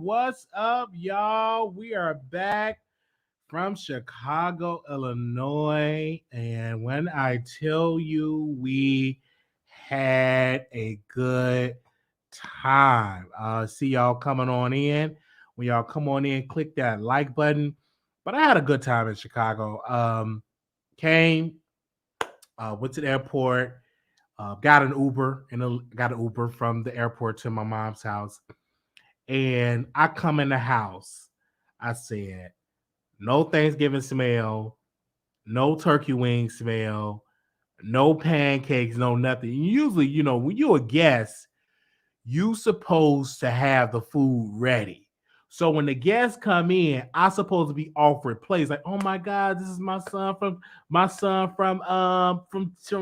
What's up, y'all? We are back from Chicago, Illinois. And when I tell you we had a good time, see y'all coming on in. When y'all come on in, click that like button. But I had a good time in Chicago. Kayne, went to the airport, got an Uber, got an Uber from the airport to my mom's house. And I come in the house. I said, no Thanksgiving smell, no turkey wing smell, no pancakes, no nothing. Usually, when you're a guest, you supposed to have the food ready. So when the guests come in, I supposed to be offered plates. Like, oh my God, this is my son from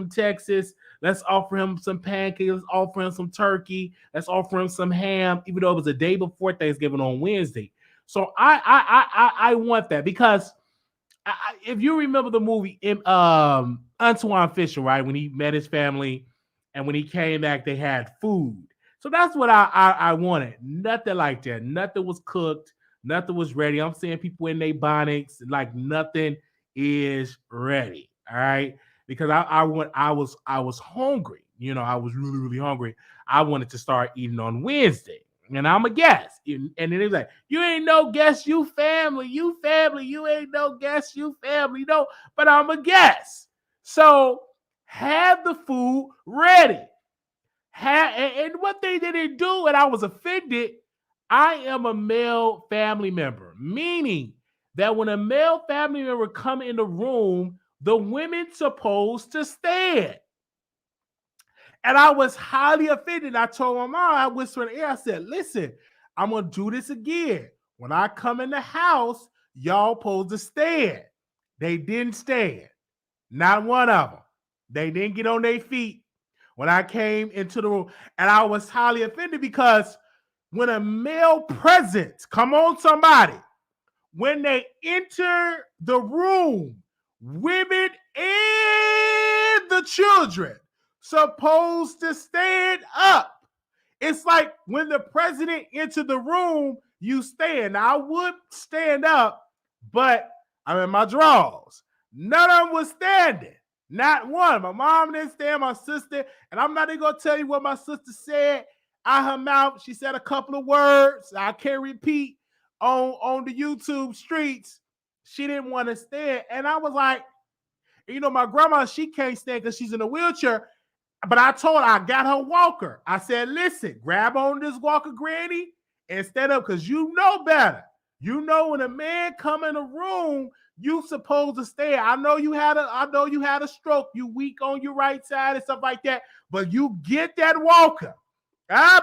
Texas. Let's offer him some pancakes. Let's offer him some turkey. Let's offer him some ham, even though it was the day before Thanksgiving on Wednesday. So I want that because if you remember the movie Antoine Fisher, right, when he met his family and when he came back, they had food. So that's what I wanted. Nothing like that. Nothing was cooked. Nothing was ready. I'm seeing people in their bonnets, like nothing is ready. All right, because I was hungry. I was really really hungry. I wanted to start eating on Wednesday, and I'm a guest. And then they was like, "You ain't no guest, you family. You family. You ain't no guest, you family. No, but I'm a guest. So have the food ready." And what they didn't do, and I was offended, I am a male family member, meaning that when a male family member come in the room, the women supposed to stand. And I was highly offended. I told my mom, I whispered in the ear, I said, listen, I'm going to do this again. When I come in the house, y'all supposed to stand. They didn't stand. Not one of them. They didn't get on their feet when I came into the room. And I was highly offended because when a male presence, come on somebody, when they enter the room, women and the children supposed to stand up. It's like when the president entered the room, you stand. Now, I would stand up, but I'm in my drawers. None of them was standing. Not one. My mom didn't stand, my sister, and I'm not even going to tell you what my sister said out her mouth. She said a couple of words I can't repeat on the YouTube streets. She didn't want to stand. And I was like, my grandma, she can't stand because she's in a wheelchair. But I told her, I got her walker. I said, listen, grab on this walker, Granny, and stand up because you know better. You know when a man come in a room, you supposed to stay. I know you had a stroke. You weak on your right side and stuff like that. But you get that walker. And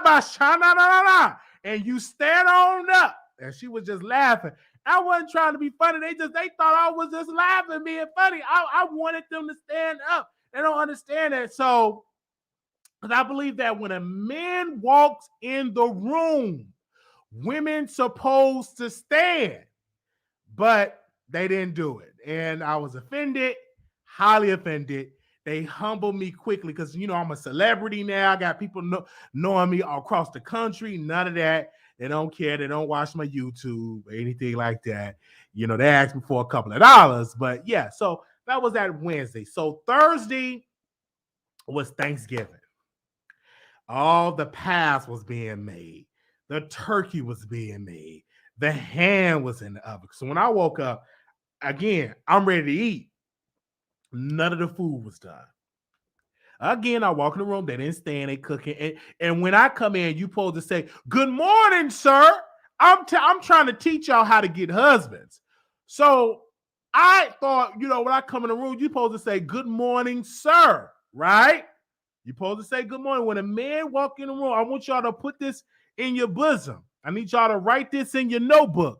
you stand on up. And she was just laughing. I wasn't trying to be funny. They thought I was just laughing, being funny. I wanted them to stand up. They don't understand that. So, because I believe that when a man walks in the room, women supposed to stand. But they didn't do it. And I was offended, highly offended. They humbled me quickly because, I'm a celebrity now. I got people knowing me all across the country. None of that. They don't care. They don't watch my YouTube or anything like that. They asked me for a couple of dollars. But yeah, so that was that Wednesday. So Thursday was Thanksgiving. All the pies was being made. The turkey was being made. The ham was in the oven. So when I woke up, again, I'm ready to eat. None of the food was done. Again, I walk in the room, they didn't stand, they cooking. And when I come in, you supposed to say, "Good morning, sir." I'm trying to teach y'all how to get husbands. So I thought, when I come in the room, you supposed to say, "Good morning, sir," right? You supposed to say good morning. When a man walk in the room, I want y'all to put this in your bosom. I need y'all to write this in your notebook.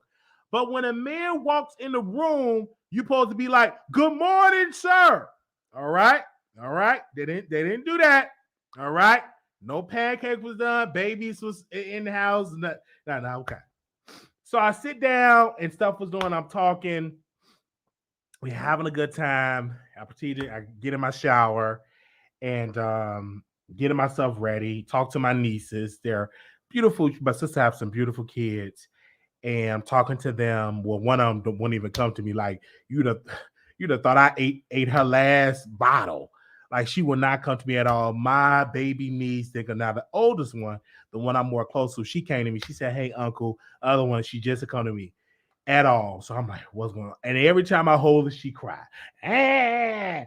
But when a man walks in the room, you supposed to be like, "Good morning, sir." All right. All right. They didn't do that. All right. No pancake was done. Babies was in the house. No, okay. So I sit down and stuff was doing. I'm talking. We're having a good time. I get in my shower and getting myself ready. Talk to my nieces. They're beautiful. My sister have some beautiful kids. And I'm talking to them. Well, one of them won't even come to me. Like, you'd have thought I ate her last bottle. Like, she will not come to me at all. My baby niece, now the oldest one, the one I'm more close to, she came to me. She said, "Hey, uncle." Other one, she just come to me at all. So I'm like, what's going on? And every time I hold her, she cry. I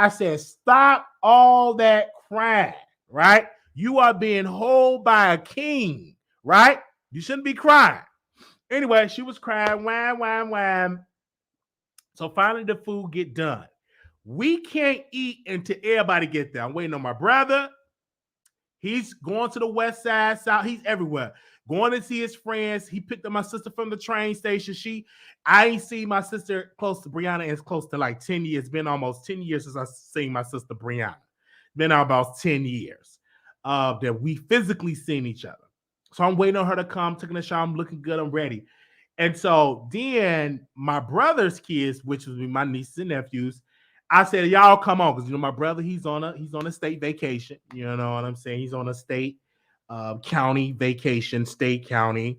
said, "Stop all that crying, right? You are being held by a king, right? You shouldn't be crying." Anyway, she was crying, wham. So finally the food get done. We can't eat until everybody get there. I'm waiting on my brother. He's going to the west side, south. He's everywhere. Going to see his friends. He picked up my sister from the train station. I ain't seen my sister close to Brianna. It's close to like 10 years. It's been almost 10 years since I seen my sister Brianna. Been about 10 years that we physically seen each other. So I'm waiting on her to come, taking a shower. I'm looking good. I'm ready. And so then my brother's kids, which was my nieces and nephews, I said, "Y'all come on," because my brother, he's on a state vacation. You know what I'm saying? He's on a state county vacation, state county,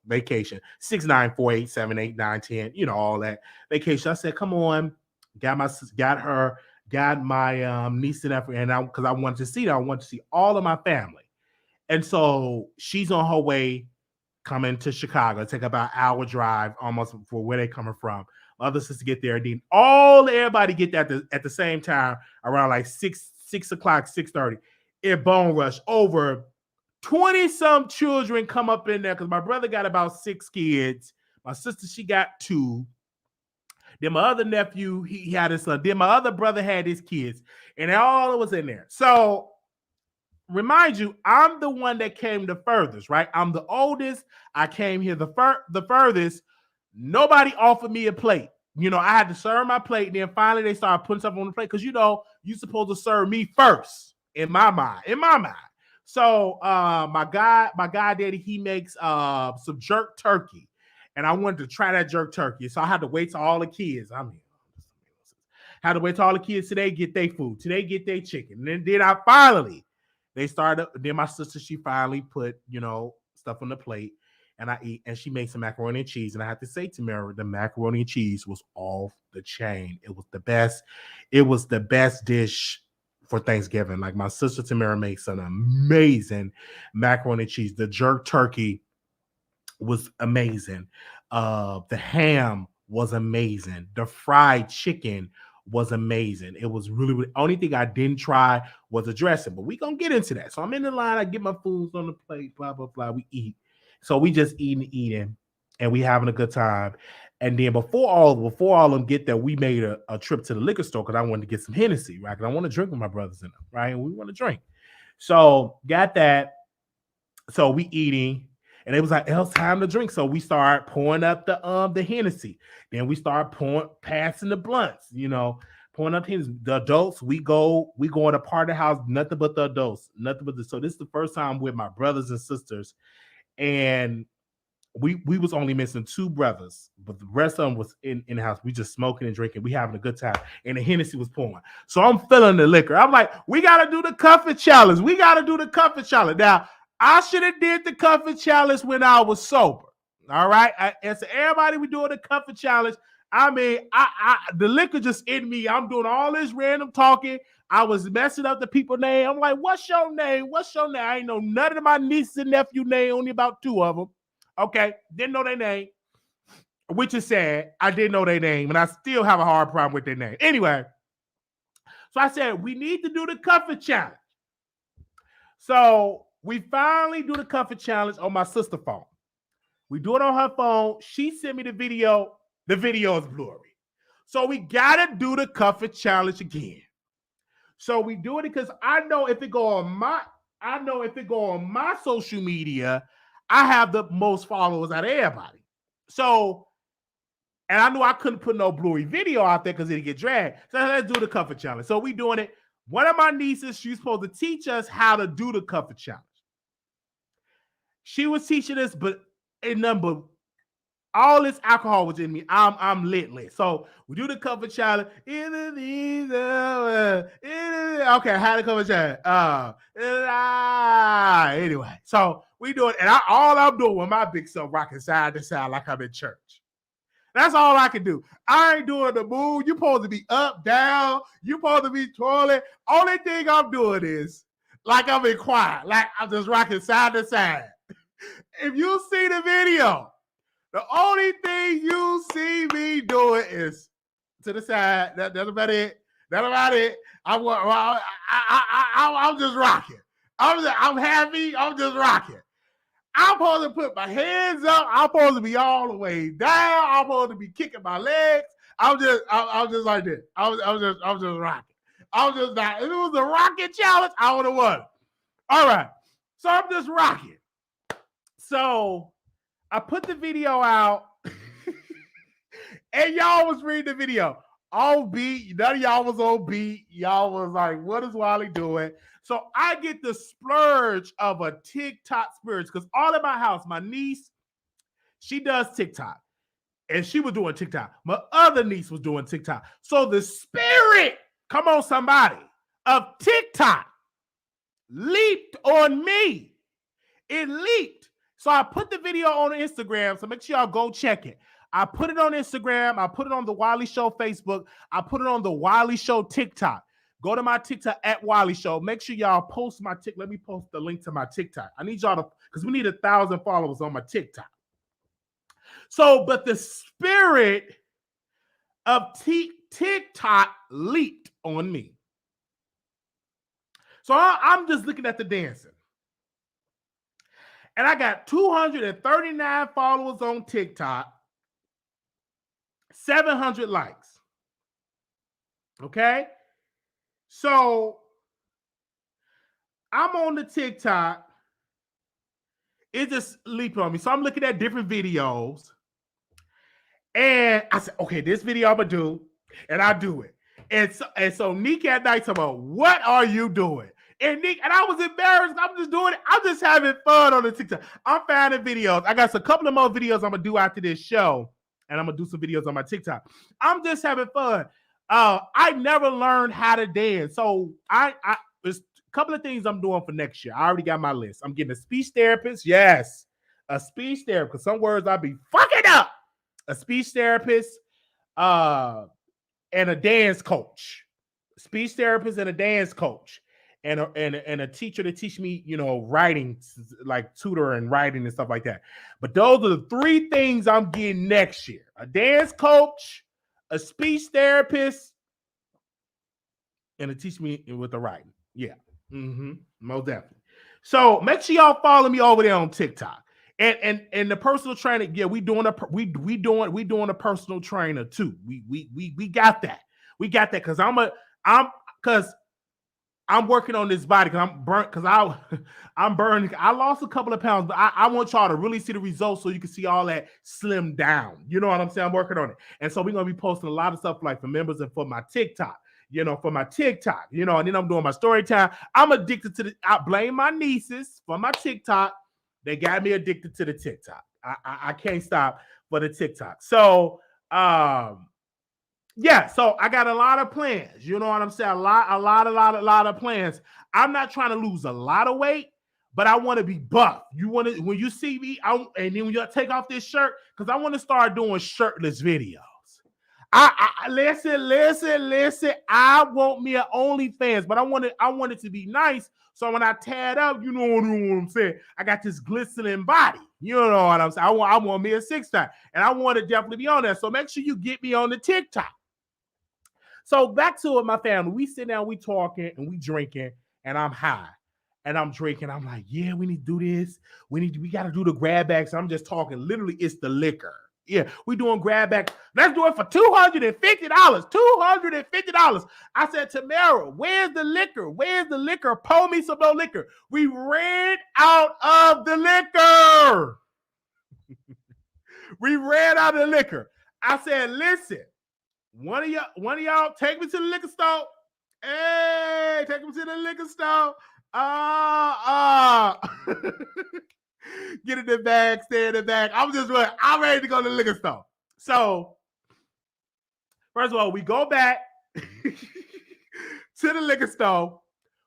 vacation. 6, 9, 4, 8, 7, 8, 9, 10, all that vacation. I said, "Come on," got my niece and nephew, and because I wanted to see that, I wanted to see all of my family. And so she's on her way coming to Chicago. Take about an hour drive almost for where they're coming from. Other sisters get there, and then everybody get there at the same time around like 6 o'clock, 6:30. It bone rush over 20 some children come up in there because my brother got about 6 kids. My sister, she got 2. Then my other nephew, he had his son. Then my other brother had his kids, and all was in there. So remind you, I'm the one that came the furthest, right? I'm the oldest. I came here the furthest. Nobody offered me a plate. I had to serve my plate. And then finally they started putting stuff on the plate because, you're supposed to serve me first in my mind. So my guy daddy, he makes some jerk turkey. And I wanted to try that jerk turkey. So I had to wait till all the kids. Had to wait till all the kids today get their food. Today get their chicken. And then I finally, they started. Then my sister, she finally put, stuff on the plate, and I eat. And she makes some macaroni and cheese. And I have to say, Tamara, the macaroni and cheese was off the chain. It was the best. It was the best dish for Thanksgiving. Like, my sister Tamara makes an amazing macaroni and cheese. The jerk turkey was amazing. The ham was amazing. The fried chicken was amazing. It was really only thing I didn't try was a dressing, but we gonna get into that. So I'm in the line, I get my foods on the plate, blah blah blah. We eat. So we just eating, and we having a good time. And then before all of them get there, we made a trip to the liquor store because I wanted to get some Hennessy, right? Because I want to drink with my brothers in them, right? And we want to drink. So got that. So we eating. And it was like, it's time to drink. So we start pouring up the Hennessy. Then we start passing the blunts, pouring up Hennessy. The adults, we go in a part of the house, nothing but the adults, so this is the first time with my brothers and sisters. And we was only missing 2 brothers, but the rest of them was in the house. We just smoking and drinking. We having a good time. And the Hennessy was pouring. So I'm feeling the liquor. I'm like, we got to do the comfort challenge. Now, I should have did the comfort challenge when I was sober. All right. And so everybody, we doing the comfort challenge. I mean, the liquor just in me. I'm doing all this random talking. I was messing up the people's name. I'm like, what's your name? What's your name? I ain't know none of my nieces and nephew name, only about 2 of them. Okay, didn't know their name, which is sad. I didn't know their name, and I still have a hard problem with their name. Anyway, so I said, we need to do the comfort challenge. So we finally do the comfort challenge on my sister's phone. We do it on her phone. She sent me the video. The video is blurry. So we got to do the comfort challenge again. So we do it because I know if it go on my social media, I have the most followers out of everybody. So, and I knew I couldn't put no blurry video out there because it'd get dragged. So let's do the comfort challenge. So we doing it. One of my nieces, she's supposed to teach us how to do the comfort challenge. She was teaching us, but in number, all this alcohol was in me. I'm lit. So we do the comfort challenge. Okay, how to comfort challenge. Anyway, so we do it, and all I'm doing with my big self rocking side to side like I'm in church. That's all I can do. I ain't doing the move. You supposed to be up, down. You supposed to be twirling. Only thing I'm doing is like I'm in choir, like I'm just rocking side to side. If you see the video, the only thing you see me doing is to the side. That's about it. That's about it. I'm just rocking. I'm happy. I'm just rocking. I'm supposed to put my hands up. I'm supposed to be all the way down. I'm supposed to be kicking my legs. I'm just like this. I'm just rocking. I'm just not. If it was a rocking challenge, I would have won. All right. So I'm just rocking. So I put the video out, and y'all was reading the video. On beat. None of y'all was on beat. Y'all was like, what is Wally doing? So I get the splurge of a TikTok splurge because all in my house, my niece, she does TikTok. And she was doing TikTok. My other niece was doing TikTok. So the spirit, come on somebody, of TikTok leaped on me. It leaped. So I put the video on Instagram. So make sure y'all go check it. I put it on Instagram. I put it on the Wiley Show Facebook. I put it on the Wiley Show TikTok. Go to my TikTok at Wiley Show. Make sure y'all post my TikTok. Let me post the link to my TikTok. I need y'all to, because we need 1,000 followers on my TikTok. So, but the spirit of TikTok leaped on me. So I'm just looking at the dancing. And I got 239 followers on TikTok, 700 likes. Okay? So I'm on the TikTok. It just leaped on me. So I'm looking at different videos. And I said, okay, this video I'm going to do. And I do it. And so Nick at night talking about, what are you doing? And Nick, and I was embarrassed. I'm just doing it. I'm just having fun on the TikTok. I'm finding videos. I got a couple of more videos I'm going to do after this show. And I'm going to do some videos on my TikTok. I'm just having fun. I never learned how to dance. So there's a couple of things I'm doing for next year. I already got my list. I'm getting a speech therapist. Yes, a speech therapist. Because some words I'll be fucking up. A speech therapist and a dance coach. Speech therapist and a dance coach. And a teacher to teach me, writing, like tutor and writing and stuff like that. But those are the 3 things I'm getting next year. A dance coach, a speech therapist, and to teach me with the writing. Yeah. Most definitely. So make sure y'all follow me over there on TikTok. And the personal trainer, yeah, we doing a personal trainer too. We got that. We got that because I'm working on this body because I'm burnt because I'm burning. I lost a couple of pounds, but I want y'all to really see the results so you can see all that slim down. You know what I'm saying? I'm working on it. And so we're going to be posting a lot of stuff like for members and for my TikTok, and then I'm doing my story time. I'm addicted to I blame my nieces for my TikTok. They got me addicted to the TikTok. I can't stop for the TikTok. So, yeah, so I got a lot of plans. You know what I'm saying? A lot of plans. I'm not trying to lose a lot of weight, but I want to be buff. When you see me out, and then when you take off this shirt, because I want to start doing shirtless videos. I listen. I want me an OnlyFans, but I want it to be nice. So when I tear it up, you know what I'm saying? I got this glistening body. You know what I'm saying? I want me a 6-time, and I want to definitely be on that. So make sure you get me on the TikTok. So back to it, my family. We sit down, we talking, and we drinking, and I'm high. And I'm drinking. I'm like, yeah, we need to do this. We got to do the grab bags. I'm just talking. Literally, it's the liquor. Yeah, we doing grab bags. Let's do it for $250. $250. I said, Tamara, where's the liquor? Where's the liquor? Pour me some more liquor. We ran out of the liquor. We ran out of the liquor. I said, listen, one of y'all take me to the liquor store. Hey, take me to the liquor store. Get in the bag, stay in the bag. I'm ready to go to the liquor store. So, first of all, we go back to the liquor store.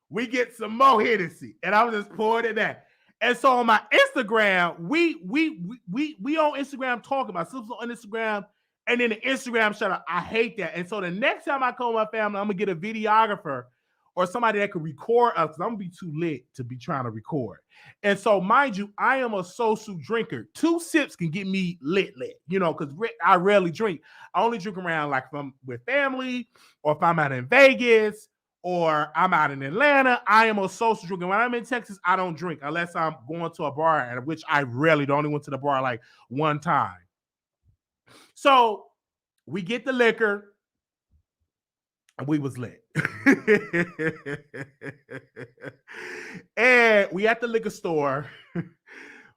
We get some more Hennessy, and I'm just pouring it back. And so on my Instagram, we on Instagram talking. My sister's on Instagram, and then the Instagram shout out. I hate that. And so the next time I call my family, I'm gonna get a videographer or somebody that could record us, because I'm gonna be too lit to be trying to record. And so, mind you, I am a social drinker. 2 sips can get me lit, you know, because I rarely drink. I only drink around like if I'm with family, or if I'm out in Vegas, or I'm out in Atlanta. I am a social drinker. When I'm in Texas, I don't drink unless I'm going to a bar, and which I rarely do. Only went to the bar like one time. So we get the liquor. We was lit. And we at the liquor store.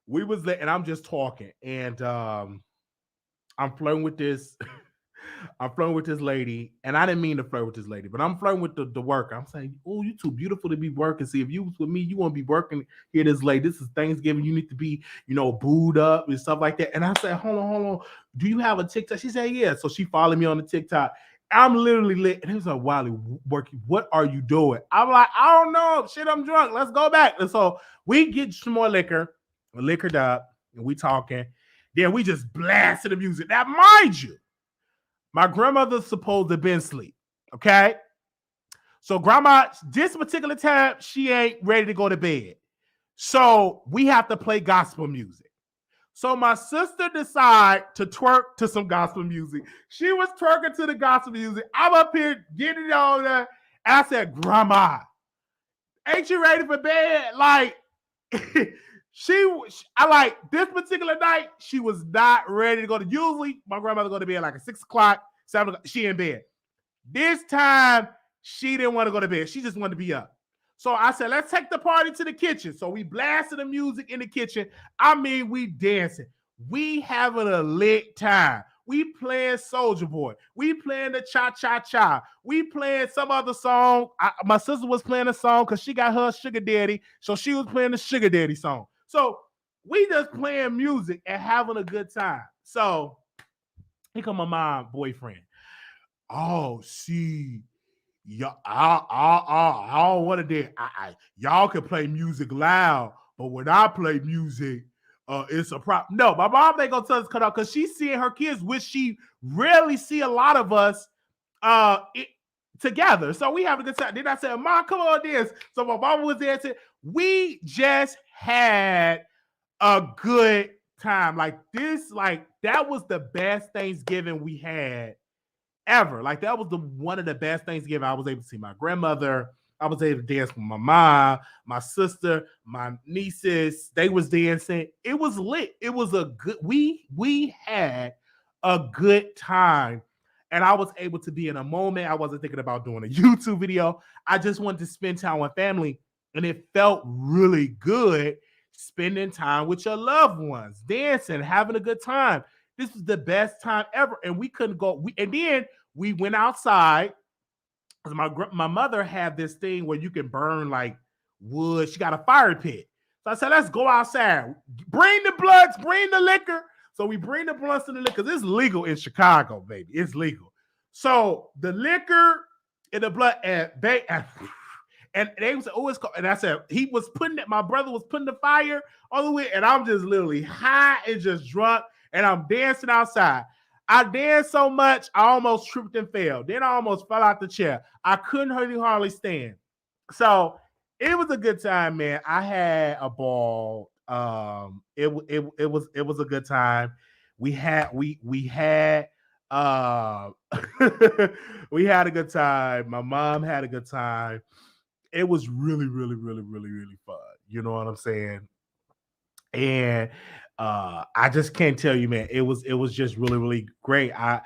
We was lit, and I'm just talking. And I'm flirting with this. I'm flirting with this lady. And I didn't mean to flirt with this lady, but I'm flirting with the worker. I'm saying, oh, you too beautiful to be working. See, if you was with me, you won't be working here this late. This is Thanksgiving. You need to be, you know, booed up and stuff like that. And I said, hold on. Do you have a TikTok? She said, yeah. So she followed me on the TikTok. I'm literally lit. And he was like, Wiley, what are you doing? I'm like, I don't know. Shit, I'm drunk. Let's go back. And so we get some more liquor. We're liquored up. And we talking. Then we just blasted the music. Now, mind you, my grandmother's supposed to have been asleep. Okay? So grandma, this particular time, she ain't ready to go to bed. So we have to play gospel music. So my sister decided to twerk to some gospel music. She was twerking to the gospel music. I'm up here getting it on there. And I said, Grandma, ain't you ready for bed? Like, I like this particular night, she was not ready to go to. Usually, my grandmother go to bed like at 6 o'clock, 7 o'clock. She in bed. This time, she didn't want to go to bed. She just wanted to be up. So I said, let's take the party to the kitchen. So we blasted the music in the kitchen. I mean, we dancing. We having a lit time. We playing Soulja Boy. We playing the Cha-Cha-Cha. We playing some other song. My sister was playing a song because she got her sugar daddy. So she was playing the sugar daddy song. So we just playing music and having a good time. So here come my mom boyfriend. Oh, see. Y'all, I don't want to dance. Y'all can play music loud, but when I play music, it's a problem. No, my mom ain't gonna tell us to cut out because she's seeing her kids, which she rarely see a lot of us together. So we have a good time. Then I said, Mom, come on, dance. So my mom was dancing. We just had a good time. Like this, like that was the best Thanksgiving we had ever. Like that was one of the best Thanksgiving. I was able to see my grandmother. I was able to dance with my mom, my sister, my nieces. They was dancing. It was lit. It was a good. We had a good time, and I was able to be in a moment. I wasn't thinking about doing a YouTube video. I just wanted to spend time with family, and it felt really good spending time with your loved ones, dancing, having a good time. This was the best time ever, and we couldn't go. And then we went outside. My mother had this thing where you can burn like wood. She got a fire pit. So I said, let's go outside. Bring the blunts, bring the liquor. So we bring the blunts and the liquor. This is legal in Chicago, baby. It's legal. So the liquor and the blunt and they was always called. And I said, my brother was putting the fire on the way, and I'm just literally high and just drunk, and I'm dancing outside. I danced so much, I almost tripped and fell. Then I almost fell out the chair. I couldn't hardly stand. So it was a good time, man. I had a ball. It was a good time. We had uh we had a good time. My mom had a good time. It was really fun. You know what I'm saying? And I just can't tell you, man. It was just really great. I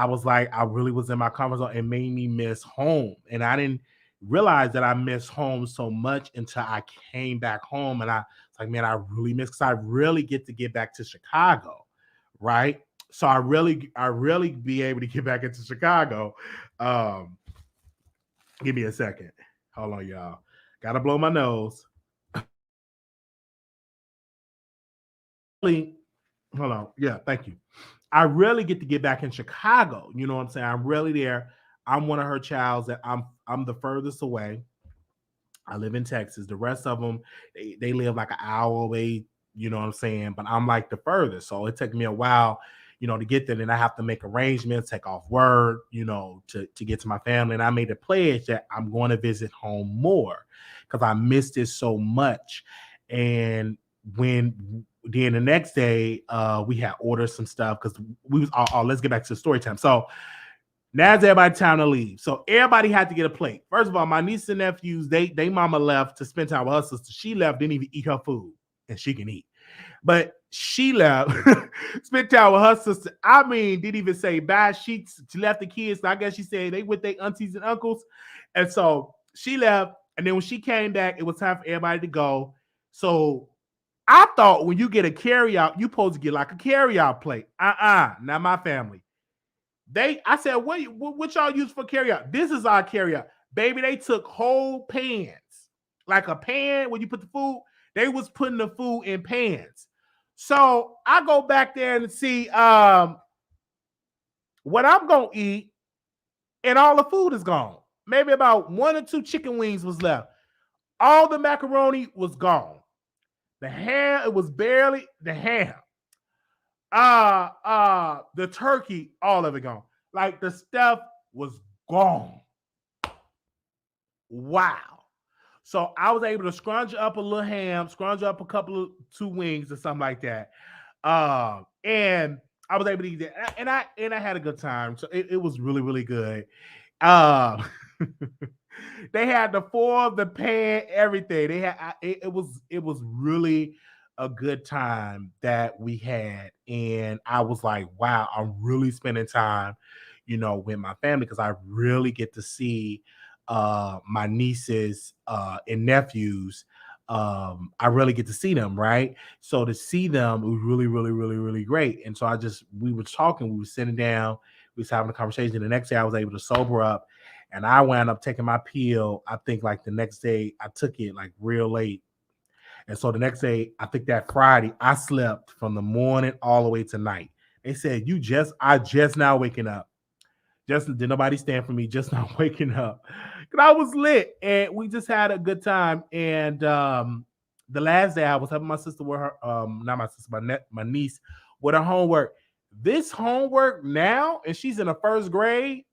was like, I really was in my comfort zone. It made me miss home, and I didn't realize that I missed home so much until I came back home, and I was like, man, I really miss because I really get back to Chicago, right? So I really be able to get back into Chicago. Um, Give me a second. Hold on, y'all. Gotta blow my nose. Hold on. Yeah, thank you. I really get to get back in Chicago. You know what I'm saying? I'm really there. I'm one of her childs that I'm the furthest away. I live in Texas. The rest of them, they live like an hour away, you know what I'm saying? But I'm like the furthest. So it took me a while, to get there. And I have to make arrangements, take off work, to get to my family. And I made a pledge that I'm going to visit home more because I missed it so much. And when then the next day, we had ordered some stuff because we was let's get back to the story time. So now it's everybody time to leave. So everybody had to get a plate. First of all, my nieces and nephews, they mama left to spend time with her sister. She left, didn't even eat her food, and she can eat. But she left, spent time with her sister. I mean, didn't even say bye. She left the kids. I guess she said they with their aunties and uncles. And so she left. And then when she came back, it was time for everybody to go. So I thought when you get a carryout, you supposed to get like a carryout plate. Not my family. I said, what y'all use for carryout? This is our carryout. Baby, they took whole pans. Like a pan where you put the food, they was putting the food in pans. So I go back there and see what I'm gonna eat, and all the food is gone. Maybe about 1 or 2 chicken wings was left. All the macaroni was gone. The ham, it was barely the ham. The turkey, all of it gone. Like the stuff was gone. Wow. So I was able to scrunch up a little ham, scrunch up a couple of 2 wings or something like that. And I was able to eat that, and I had a good time. So it was really good. Uh, they had the foil, the pan, everything. They had it was really a good time that we had, and I was like, wow, I'm really spending time, with my family because I really get to see my nieces and nephews. I really get to see them, right? So to see them, it was really great. And so we were talking, we were sitting down, we was having a conversation. The next day I was able to sober up, and I wound up taking my pill. I think like the next day I took it like real late. And so the next day, I think that Friday, I slept from the morning all the way to night. They said, I just now waking up. Just did nobody stand for me, just not waking up. Cause I was lit and we just had a good time. And the last day I was helping my sister with her, not my sister, my niece with her homework. This homework now, and she's in the first grade,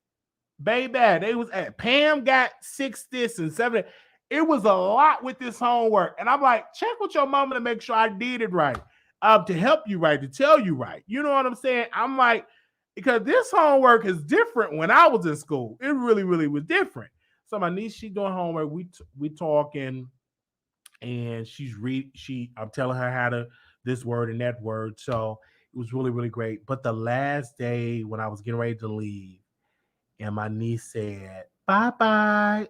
baby. They was at Pam got 6 this and 7. It was a lot with this homework. And I'm like, check with your mama to make sure I did it right. To help you right, to tell you right. You know what I'm saying? I'm like, because this homework is different when I was in school. It really was different. So my niece, she doing homework. We talking, and I'm telling her how to this word and that word. So it was really great. But the last day when I was getting ready to leave, and my niece said, bye.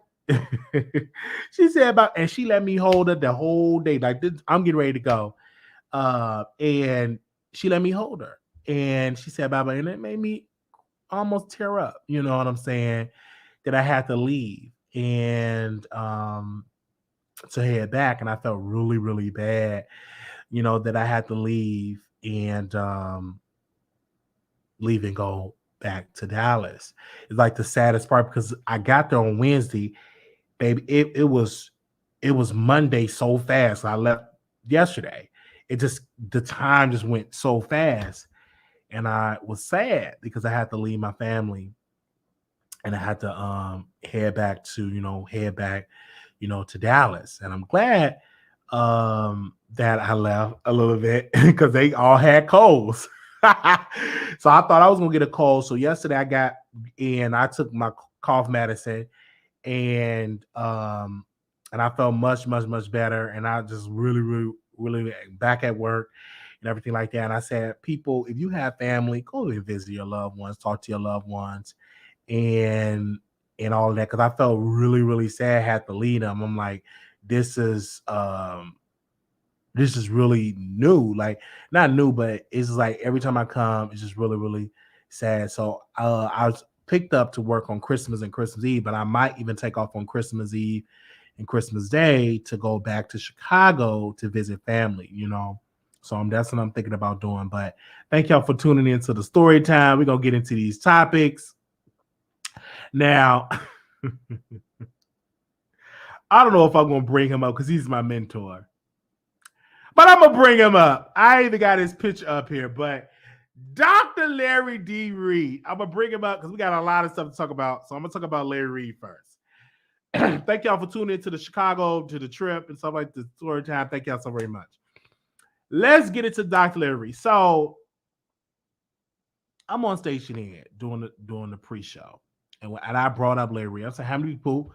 She said about, and she let me hold her the whole day. Like this, I'm getting ready to go. And she let me hold her. And she said bye. And it made me almost tear up. You know what I'm saying? That I had to leave. And to head back. And I felt really bad, that I had to leave and leave and go back to Dallas. It's like the saddest part because I got there on Wednesday, baby. It was Monday so fast. I left yesterday. The time just went so fast. And I was sad because I had to leave my family and I had to head back to Dallas. And I'm glad that I left a little bit because they all had colds. So I thought I was gonna get a cold. So yesterday I got in, I took my cough medicine and I felt much, much, much better. And I just really, really, really back at work and everything like that. And I said, people, if you have family, go and visit your loved ones, talk to your loved ones, and all of that. Because I felt really, really sad. I had to lead them. I'm like, this is really new. Like not new, but it's like every time I come, it's just really, really sad. So I was picked up to work on Christmas and Christmas Eve, but I might even take off on Christmas Eve and Christmas Day to go back to Chicago to visit family, So that's what I'm thinking about doing. But thank y'all for tuning in to the story time. We're going to get into these topics. Now, I don't know if I'm going to bring him up because he's my mentor. But I'm going to bring him up. I even got his picture up here. But Dr. Larry D. Reed, I'm going to bring him up because we got a lot of stuff to talk about. So I'm going to talk about Larry Reed first. Thank y'all for tuning into the Chicago, to the trip and stuff like the story time. Thank y'all so very much. Let's get into Dr. Larry Reed. So I'm on Station Ed doing the pre-show. And I brought up Larry Reed. I said, how many people,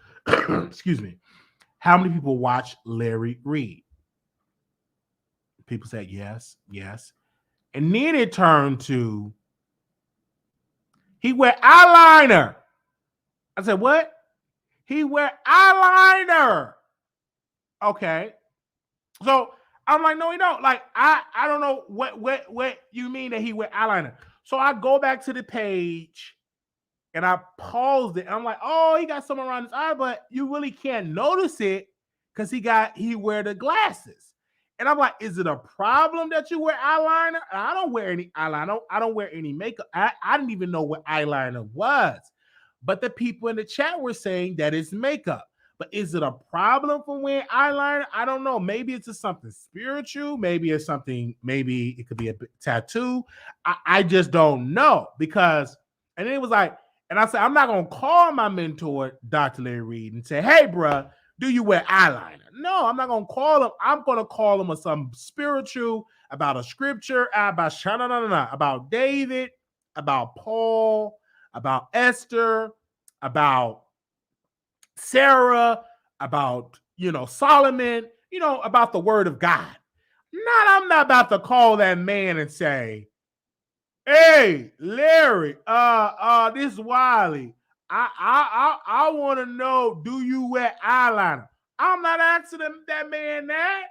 excuse me, how many people watch Larry Reed? People said yes, yes. And then it turned to, he wear eyeliner. I said, what? He wear eyeliner. Okay. So I'm like, no, he don't. Like, I don't know what you mean that he wear eyeliner. So I go back to the page and I paused it. And I'm like, oh, he got something around his eye, but you really can't notice it because he wear the glasses. And I'm like, is it a problem that you wear eyeliner? I don't wear any eyeliner. I don't wear any makeup. I didn't even know what eyeliner was. But the people in the chat were saying that it's makeup. But is it a problem for wearing eyeliner? I don't know. Maybe it's just something spiritual. Maybe it's something, maybe it could be a tattoo. I just don't know. Because, and it was like, and I said, I'm not going to call my mentor, Dr. Larry Reed, and say, hey, bro, do you wear eyeliner? No, I'm not going to call him. I'm going to call him something spiritual, about a scripture, about David, about Paul, about Esther, about Sarah, about, Solomon, about the word of God. I'm not about to call that man and say, hey, Larry, this is Wiley. I want to know, do you wear eyeliner? I'm not asking that man that.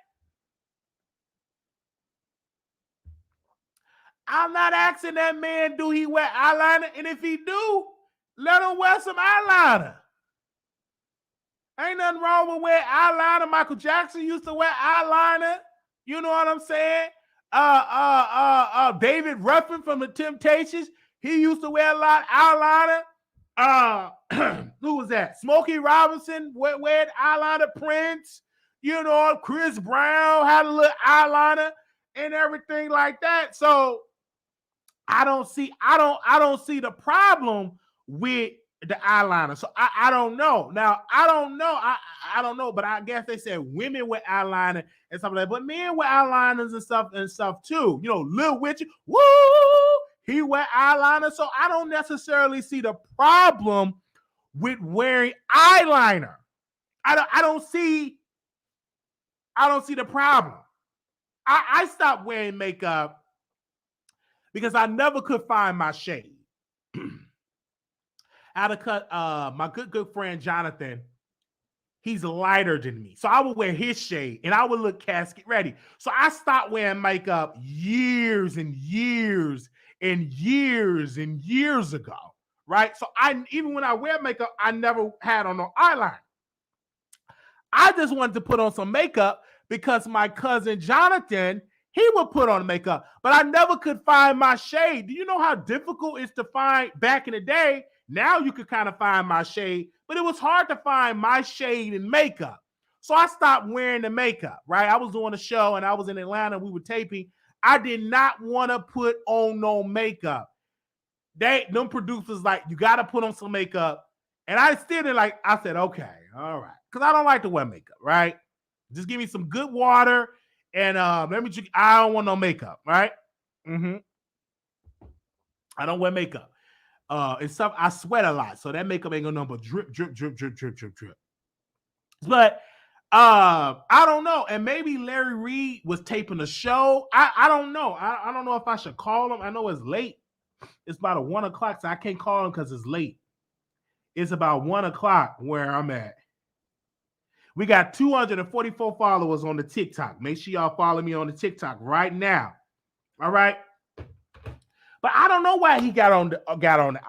I'm not asking that man, do he wear eyeliner? And if he do, let him wear some eyeliner. Ain't nothing wrong with wearing eyeliner. Michael Jackson used to wear eyeliner. You know what I'm saying? David Ruffin from the Temptations, he used to wear a lot of eyeliner. Who was that? Smokey Robinson wear eyeliner. Prince, Chris Brown had a little eyeliner and everything like that. So I don't see the problem with the eyeliner. So I don't know. Now, I don't know. I don't know, but I guess they said women wear eyeliner and stuff like that. But men wear eyeliners and stuff too. Lil Witch, woo, he wear eyeliner. So I don't necessarily see the problem with wearing eyeliner. I don't see the problem. I stopped wearing makeup because I never could find my shade. I had to cut my good friend Jonathan. He's lighter than me. So I would wear his shade and I would look casket ready. So I stopped wearing makeup years and years and years and years ago. Right? So even when I wear makeup, I never had on no eyeliner. I just wanted to put on some makeup because my cousin Jonathan, he would put on makeup, but I never could find my shade. Do you know how difficult it is to find back in the day? Now you could kind of find my shade, but it was hard to find my shade in makeup. So I stopped wearing the makeup, right? I was doing a show and I was in Atlanta. We were taping. I did not want to put on no makeup. Them producers like, you got to put on some makeup. And I still did I said, okay, all right. Because I don't like to wear makeup, right? Just give me some good water and let me drink. I don't want no makeup, right? Mm-hmm. I don't wear makeup. And stuff, I sweat a lot. So that makeup ain't gonna but drip, drip, drip, drip, drip, drip, drip. But I don't know. And maybe Larry Reed was taping a show. I don't know. I don't know if I should call him. I know it's late. It's about 1 o'clock, so I can't call him because it's late. It's about 1 o'clock where I'm at. We got 244 followers on the TikTok. Make sure y'all follow me on the TikTok right now. All right. But I don't know why he got on the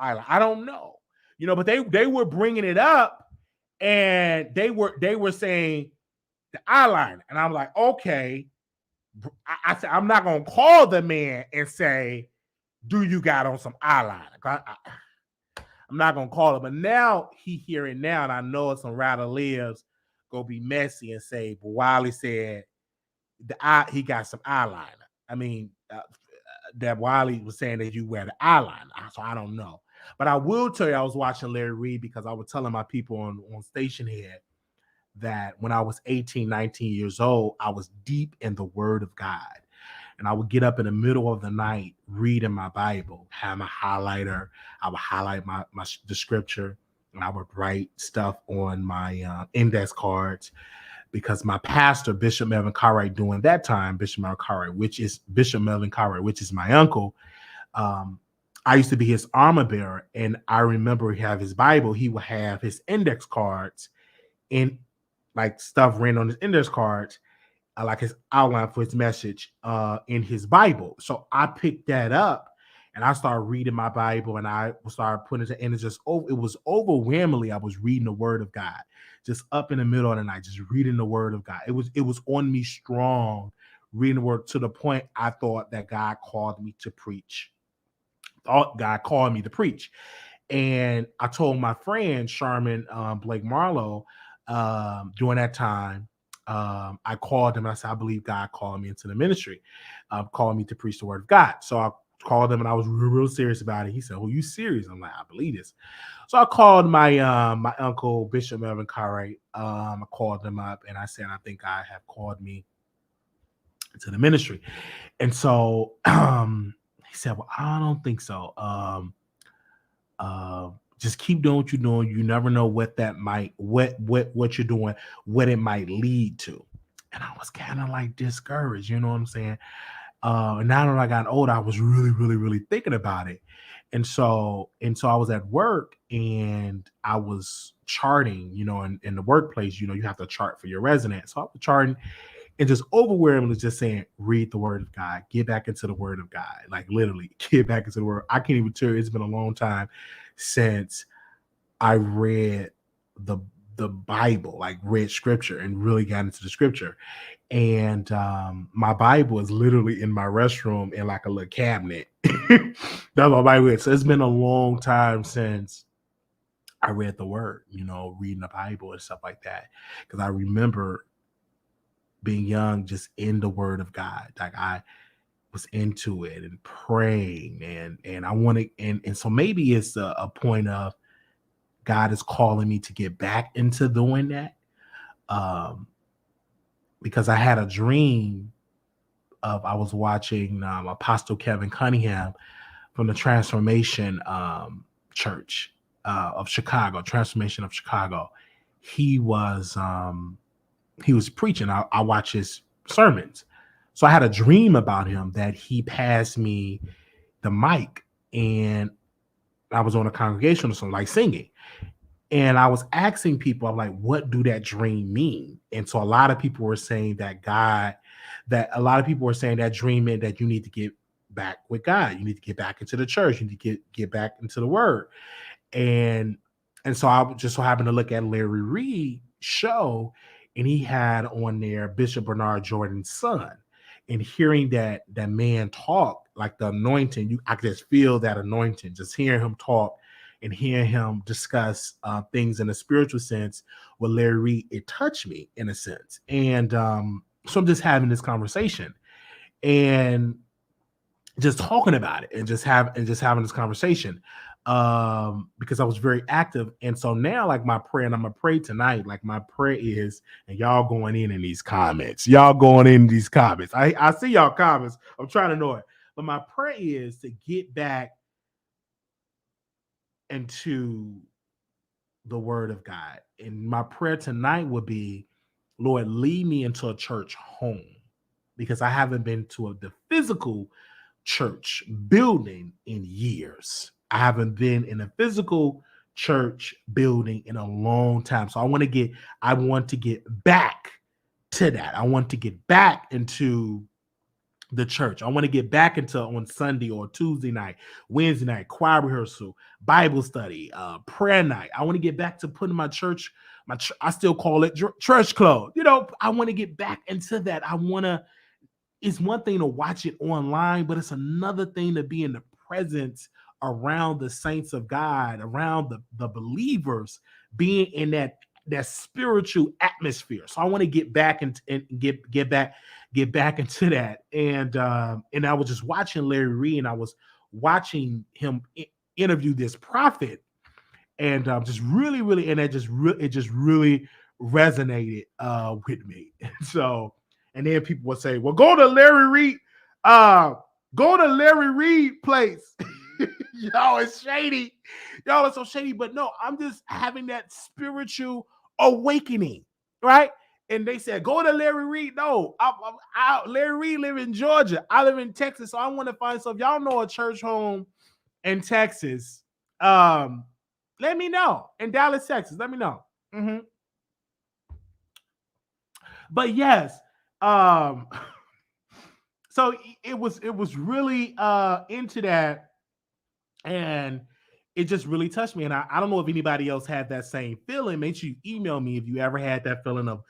island. I don't know. But they were bringing it up, and they were saying the eyeliner, and I'm like, okay. I said, I'm not gonna call the man and say, do you got on some eyeliner? I'm not gonna call him. But now he hearing now, and I know some rather lives gonna be messy and say, but Wiley said he got some eyeliner. I mean, that Wiley was saying that you wear the eyeliner. So I don't know. But I will tell you, I was watching Larry Reed because I was telling my people on Station Head that when I was 18, 19 years old, I was deep in the Word of God. And I would get up in the middle of the night, reading my Bible, have my highlighter. I would highlight the scripture, and I would write stuff on my index cards, because my pastor, Bishop Melvin Cartwright, during that time, Bishop Melvin Cartwright, which is my uncle, I used to be his armor bearer, and I remember he have his Bible. He would have his index cards and stuff written on his index cards, like his outline for his message in his Bible. So I picked that up and I started reading my Bible, and I started putting it in. It was overwhelmingly, I was reading the Word of God, just up in the middle of the night, just reading the Word of God. It was on me strong, reading the Word, to the point I thought that God called me to preach. And I told my friend Sharman Blake Marlowe during that time, I called him and I said, I believe God called me into the ministry, called me to preach the Word of God. So I called him and I was real serious about it. He said, well, you serious? I'm like, I believe this. So I called my uncle, Bishop Melvin Cartwright. I called him up and I said, I think God have called me to the ministry. And so he said, well, I don't think so. Just keep doing what you're doing. You never know what you're doing, what it might lead to. And I was kind of discouraged, you know what I'm saying? And now that I got older, I was really, really, really thinking about it. And so I was at work and I was charting, in the workplace, you have to chart for your residents. So I was charting and just overwhelmingly just saying, read the Word of God, get back into the Word of God, literally get back into the Word. I can't even tell you, it's been a long time since I read the Bible, read scripture and really got into the scripture. And my Bible is literally in my restroom in a little cabinet. That's my Bible. So it's been a long time since I read the Word, reading the Bible and stuff like that. Because I remember being young, just in the Word of God. I was into it and praying, and I wanted, and so maybe it's a point of God is calling me to get back into doing that. Because I had a dream of, I was watching Apostle Kevin Cunningham from the Transformation Church of Chicago, Transformation of Chicago. He was preaching. I watched his sermons. So I had a dream about him that he passed me the mic and I was on a congregation or something, singing. And I was asking people, I'm like, what do that dream mean? And so a lot of people were saying that dream meant that you need to get back with God. You need to get back into the church. You need to get back into the Word. And so I just so happened to look at Larry Reed's show, and he had on there Bishop Bernard Jordan's son. And hearing that man talk, the anointing, I could just feel that anointing, just hearing him talk and hearing him discuss things in a spiritual sense with Larry Reed, it touched me in a sense. And so I'm just having this conversation. And just talking about it and just having this conversation, because I was very active. And so now, like, my prayer, and I'm gonna pray tonight, like my prayer is, and y'all going in these comments, I see y'all comments, I'm trying to know it, but my prayer is to get back into the word of God. And my prayer tonight would be, Lord, lead me into a church home, because I haven't been to the physical church building in years. I haven't been in a physical church building in a long time. So I want to get back to that. I want to get back into the church. I want to get back into on Sunday or Tuesday night, Wednesday night, choir rehearsal, Bible study, prayer night. I want to get back to putting my church, I still call it church clothes. I want to get back into that. It's one thing to watch it online, but it's another thing to be in the presence around the saints of God, around the believers, being in that spiritual atmosphere. So I want to get back and get back into that. And I was just watching Larry Reed, and I was watching him interview this prophet, and just really, really, and it just really resonated with me. So, and then people would say, "Well, go to Larry Reed, place." Y'all is shady. Y'all are so shady. But no, I'm just having that spiritual awakening, right? And they said, "Go to Larry Reed." No, Larry Reed live in Georgia. I live in Texas, so I want to find. So if y'all know a church home in Texas, let me know. In Dallas, Texas, let me know. Mm-hmm. But yes, so it was really into that, and it just really touched me. And I don't know if anybody else had that same feeling. Make sure you email me if you ever had that feeling of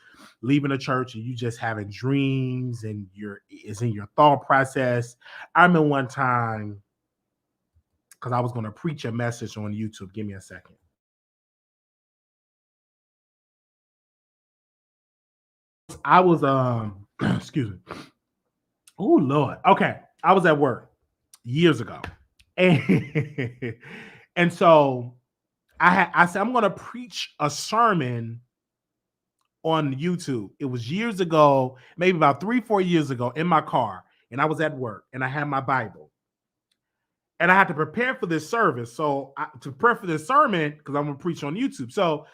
leaving a church and you just having dreams and it's in your thought process. I remember one time, because I was going to preach a message on YouTube. Give me a second. I was excuse me. Oh Lord. Okay. I was at work years ago. And, and so I said, I'm gonna preach a sermon on YouTube. It was years ago, maybe about 3-4 years ago, in my car, and I was at work, and I had my Bible, and I had to prepare for this service. So to prepare for this sermon, because I'm gonna preach on YouTube. So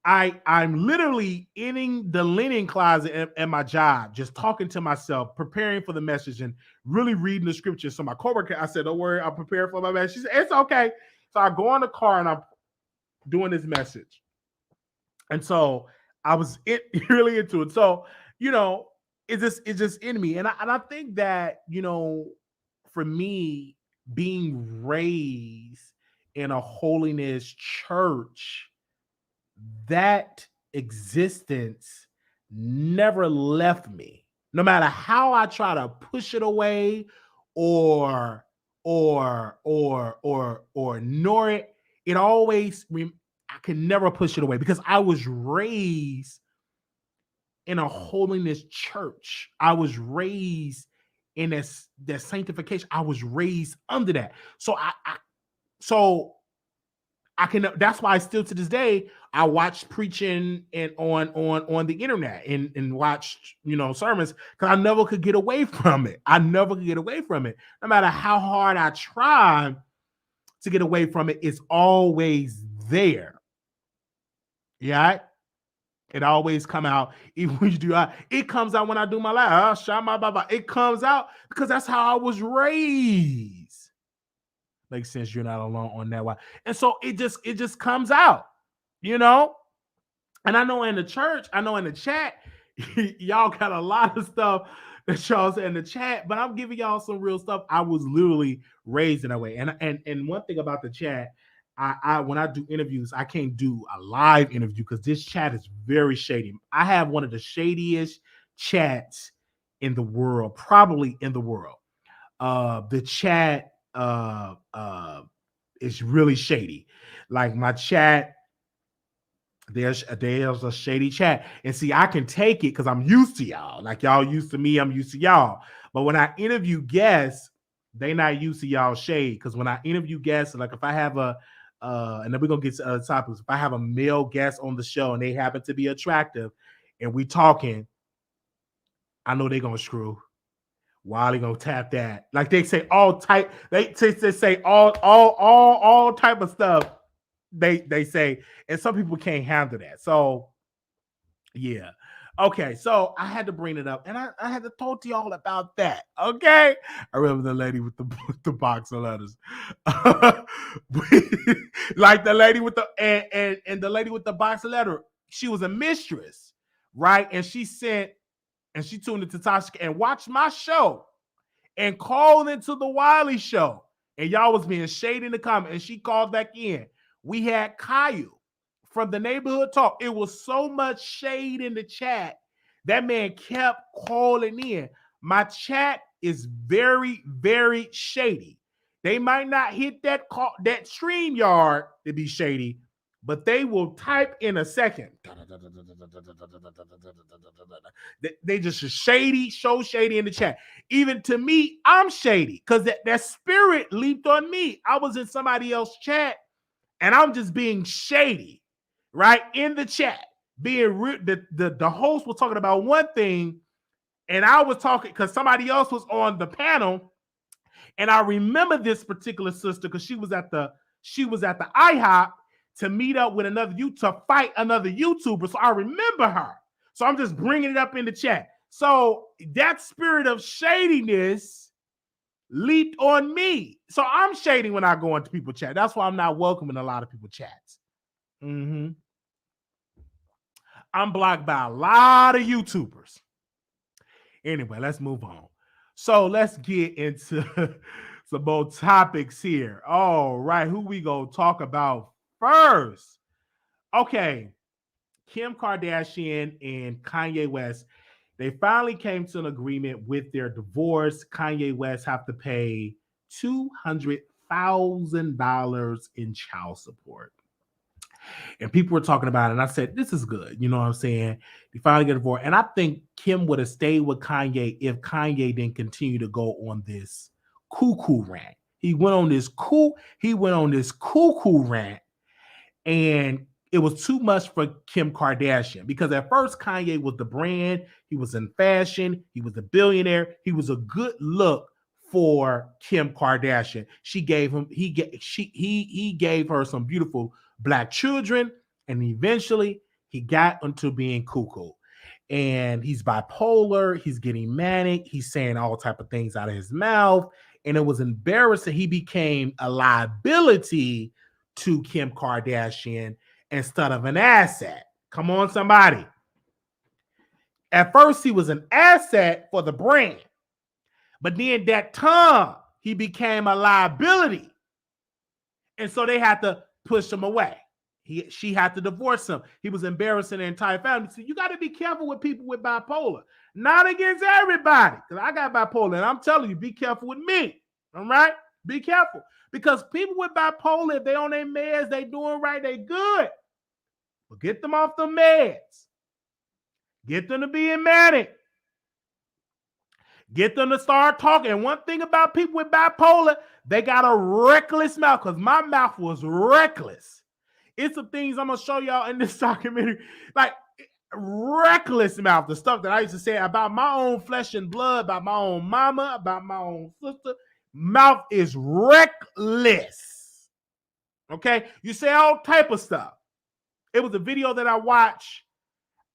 I'm literally in the linen closet at my job, just talking to myself, preparing for the message, and really reading the scripture. So my coworker, I said, "Don't worry, I'm prepared for my message." She said, "It's okay." So I go in the car and I'm doing this message, and so I was really into it. So it's just in me, and I think that for me, being raised in a holiness church, that existence never left me. No matter how I try to push it away or ignore it, it always I can never push it away, because I was raised in a holiness church. I was raised in that sanctification. I was raised under that. So I can. That's why still to this day I watch preaching and on the internet and watch sermons, because I never could get away from it. No matter how hard I try to get away from it, it's always there. Yeah, it always come out. Even when you do, it comes out when I do my life. It comes out because that's how I was raised. Makes sense. You're not alone on that one. And so it just comes out, And I know in the church, I know in the chat, y'all got a lot of stuff that y'all said in the chat, but I'm giving y'all some real stuff. I was literally raised in that way. And one thing about the chat, I when I do interviews, I can't do a live interview because this chat is very shady. I have one of the shadiest chats in the world, probably in the world. The chat is really shady. Like my chat, there's a shady chat. And see, I can take it because I'm used to y'all. Like y'all used to me, I'm used to y'all. But when I interview guests, they not used to y'all shade. Because when I interview guests, like if I have a and then we're gonna get to other topics. If I have a male guest on the show and they happen to be attractive and we talking, I know they're gonna screw. Wiley gonna tap that. Like they say all type, they say all type of stuff. They say, and some people can't handle that. So yeah. Okay, so I had to bring it up, and I had to talk to y'all about that. Okay, I remember the lady with the box of letters, like the lady with the and the lady with the box of letter. She was a mistress, right? And she tuned into Tasha and watched my show and called into the Wiley show, and y'all was being shady in the comment, and she called back in. We had Caillou from the neighborhood talk. It was so much shade in the chat. That man kept calling in. My chat is very, very shady. They might not hit that StreamYard to be shady, but they will type in a second. They just shady, so shady in the chat. Even to me, I'm shady because that spirit leaped on me. I was in somebody else's chat and I'm just being shady. Right in the chat, being the host was talking about one thing, and I was talking because somebody else was on the panel, and I remember this particular sister because she was at the IHOP to meet up with to fight another YouTuber. So I remember her. So I'm just bringing it up in the chat. So that spirit of shadiness leaped on me. So I'm shady when I go into people's chat. That's why I'm not welcome in a lot of people's chats. Mm-hmm. I'm blocked by a lot of YouTubers. Anyway, let's move on. So let's get into some more topics here. All right, who we gonna talk about first? Okay, Kim Kardashian and Kanye West. They finally came to an agreement with their divorce. Kanye West have to pay $200,000 in child support. And people were talking about it, and I said, this is good. You know what I'm saying? They finally get divorced. And I think Kim would have stayed with Kanye if Kanye didn't continue to go on this cuckoo rant. He went on this cuckoo rant, and it was too much for Kim Kardashian because at first Kanye was the brand, he was in fashion, he was a billionaire, he was a good look for Kim Kardashian. He gave her some beautiful Black children, and eventually he got into being cuckoo. And he's bipolar, he's getting manic, he's saying all type of things out of his mouth, and it was embarrassing. He became a liability to Kim Kardashian instead of an asset. Come on, somebody. At first, he was an asset for the brand, but then that time he became a liability, and so they had to push him away. She had to divorce him. He was embarrassing the entire family. So you got to be careful with people with bipolar. Not against everybody, because I got bipolar, and I'm telling you, be careful with me. All right? Be careful. Because people with bipolar, if they on their meds, they doing right, they good. But get them off the meds. Get them to being manic. Get them to start talking. And one thing about people with bipolar, they got a reckless mouth, because my mouth was reckless. It's some things I'm going to show y'all in this documentary. Like, reckless mouth. The stuff that I used to say about my own flesh and blood, about my own mama, about my own sister. Mouth is reckless. Okay? You say all type of stuff. It was a video that I watched.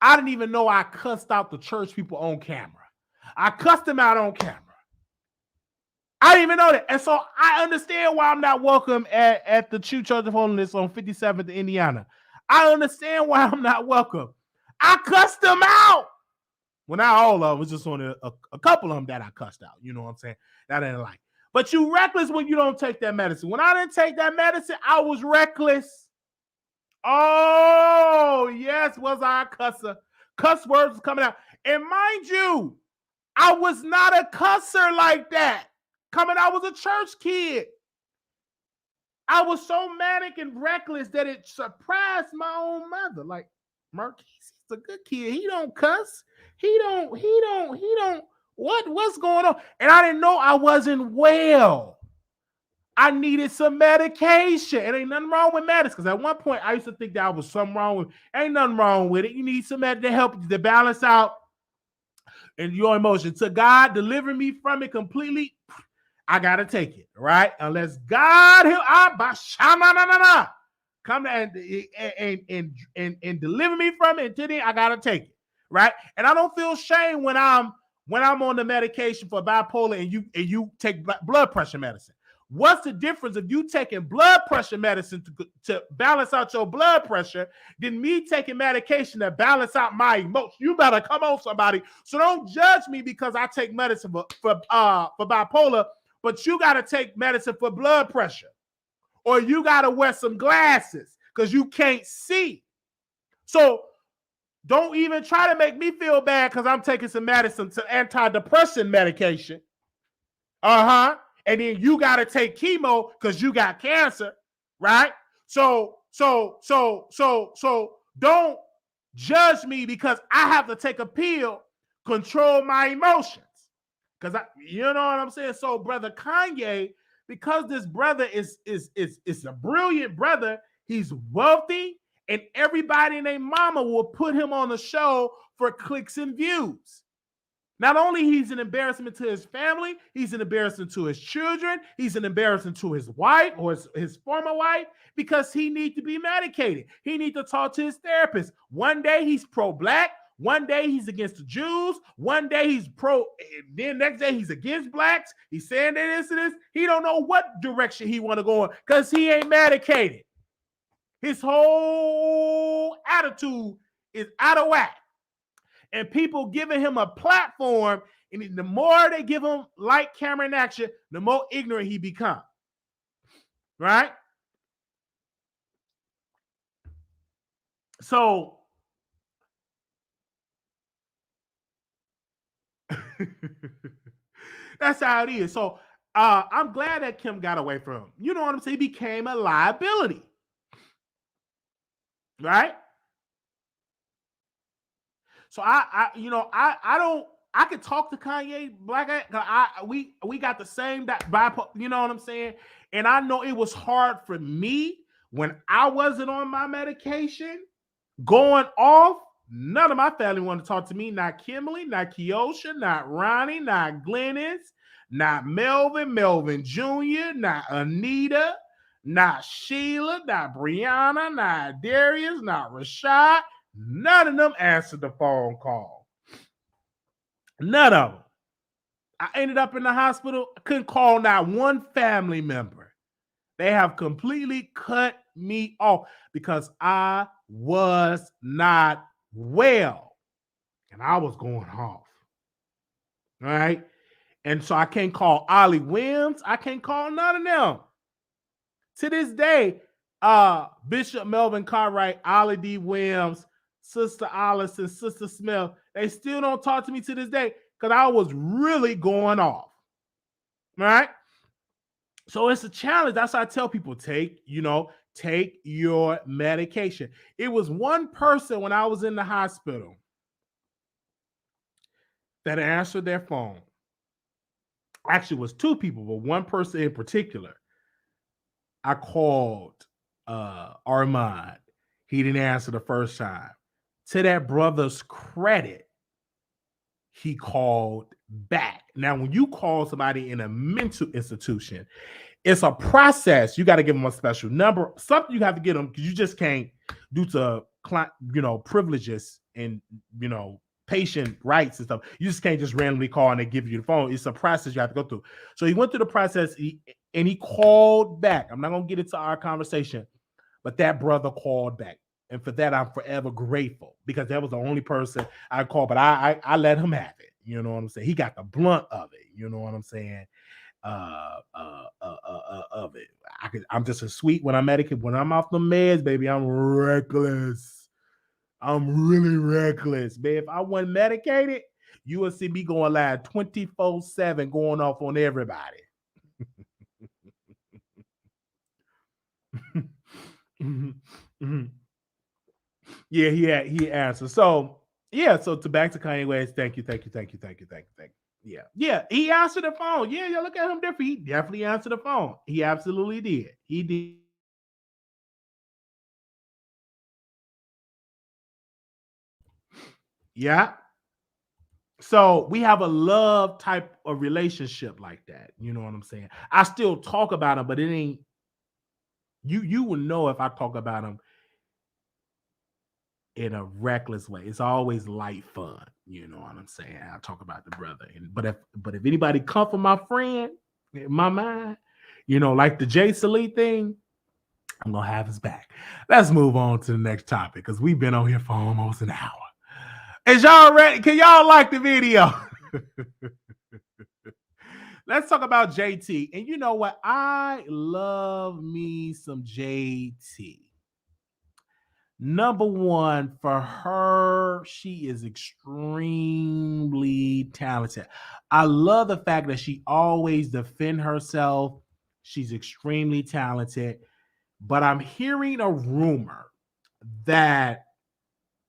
I didn't even know I cussed out the church people on camera. I cussed them out on camera. I didn't even know that. And so I understand why I'm not welcome at the True Church of Holiness on 57th in Indiana. I understand why I'm not welcome. I cussed them out. Well, not all of them. It was just on a couple of them that I cussed out. You know what I'm saying? That I didn't like. But you reckless when you don't take that medicine. When I didn't take that medicine, I was reckless. Oh, yes, was I a cusser. Cuss words coming out. And mind you, I was not a cusser like that. I was a church kid. I was so manic and reckless that it surprised my own mother. Like, Marquise is a good kid. He don't cuss. He don't. What's going on? And I didn't know I wasn't well. I needed some medication. It ain't nothing wrong with medicine. Because at one point, I used to think that was something wrong with it. Ain't nothing wrong with it. You need some medicine to help you to balance out and your emotions. To God deliver me from it completely, I got to take it, right? Unless God come and deliver me from it, until then, I got to take it, right? And I don't feel shame when I'm on the medication for bipolar and you take blood pressure medicine. What's the difference if you taking blood pressure medicine to balance out your blood pressure than me taking medication to balance out my emotions? You better come on, somebody. So don't judge me because I take medicine for bipolar, but you got to take medicine for blood pressure, or you got to wear some glasses because you can't see. So don't even try to make me feel bad because I'm taking some medicine, to antidepressant medication. And then you got to take chemo because you got cancer, right? So don't judge me because I have to take a pill, control my emotions. Because you know what I'm saying? So brother Kanye, because this brother is a brilliant brother, he's wealthy, and everybody and their mama will put him on the show for clicks and views. Not only he's an embarrassment to his family, he's an embarrassment to his children, he's an embarrassment to his wife or his former wife, because he needs to be medicated. He needs to talk to his therapist. One day he's pro-black, one day he's against the Jews, one day he's pro, then next day he's against blacks. He's saying that this and this. He don't know what direction he want to go in because he ain't medicated. His whole attitude is out of whack. And people giving him a platform, and the more they give him light, camera, and action, the more ignorant he becomes. Right? So that's how it is. So I'm glad that Kim got away from him. You know what I'm saying? He became a liability. Right? So I could talk to Kanye Black. We got the same bipolar, you know what I'm saying? And I know it was hard for me when I wasn't on my medication, going off. None of my family wanted to talk to me. Not Kimberly, not Keosha, not Ronnie, not Glennis, not Melvin Jr., not Anita, not Sheila, not Brianna, not Darius, not Rashad. None of them answered the phone call. None of them. I ended up in the hospital. I couldn't call not one family member. They have completely cut me off because I was not well. And I was going off. All right. And so I can't call Ollie Williams. I can't call none of them. To this day, Bishop Melvin Cartwright, Ollie D. Williams, Sister Allison, Sister Smith, they still don't talk to me to this day because I was really going off. Right? So it's a challenge. That's why I tell people, take your medication. It was one person when I was in the hospital that answered their phone. Actually, it was two people, but one person in particular. I called Armon. He didn't answer the first time. To that brother's credit, he called back. Now, when you call somebody in a mental institution, it's a process. You got to give them a special number, something you have to get them because you just can't, due to privileges and patient rights and stuff. You just can't just randomly call and they give you the phone. It's a process you have to go through. So he went through the process and he called back. I'm not gonna get into our conversation, but that brother called back. And for that, I'm forever grateful because that was the only person I called, but I let him have it. You know what I'm saying? He got the blunt of it. You know what I'm saying? Of it. I'm just a sweet when I'm medicated. When I'm off the meds, baby, I'm reckless. I'm really reckless, man. If I wasn't medicated, you would see me going live 24/7, going off on everybody. Yeah, he answered. So yeah, so to back to Kanye West, thank you. Yeah. He answered the phone. Yeah, look at him different. He definitely answered the phone. He absolutely did. He did. Yeah. So we have a love type of relationship like that. You know what I'm saying? I still talk about him, but it ain't you will know if I talk about him in a reckless way. It's always light fun. You know what I'm saying? I talk about the brother. But if anybody come for my friend, in my mind, like the Jay Salih thing, I'm gonna have his back. Let's move on to the next topic because we've been on here for almost an hour. Is y'all ready? Can y'all like the video? Let's talk about JT. And you know what? I love me some JT. Number one, for her, she is extremely talented. I love the fact that she always defends herself. She's extremely talented. But I'm hearing a rumor that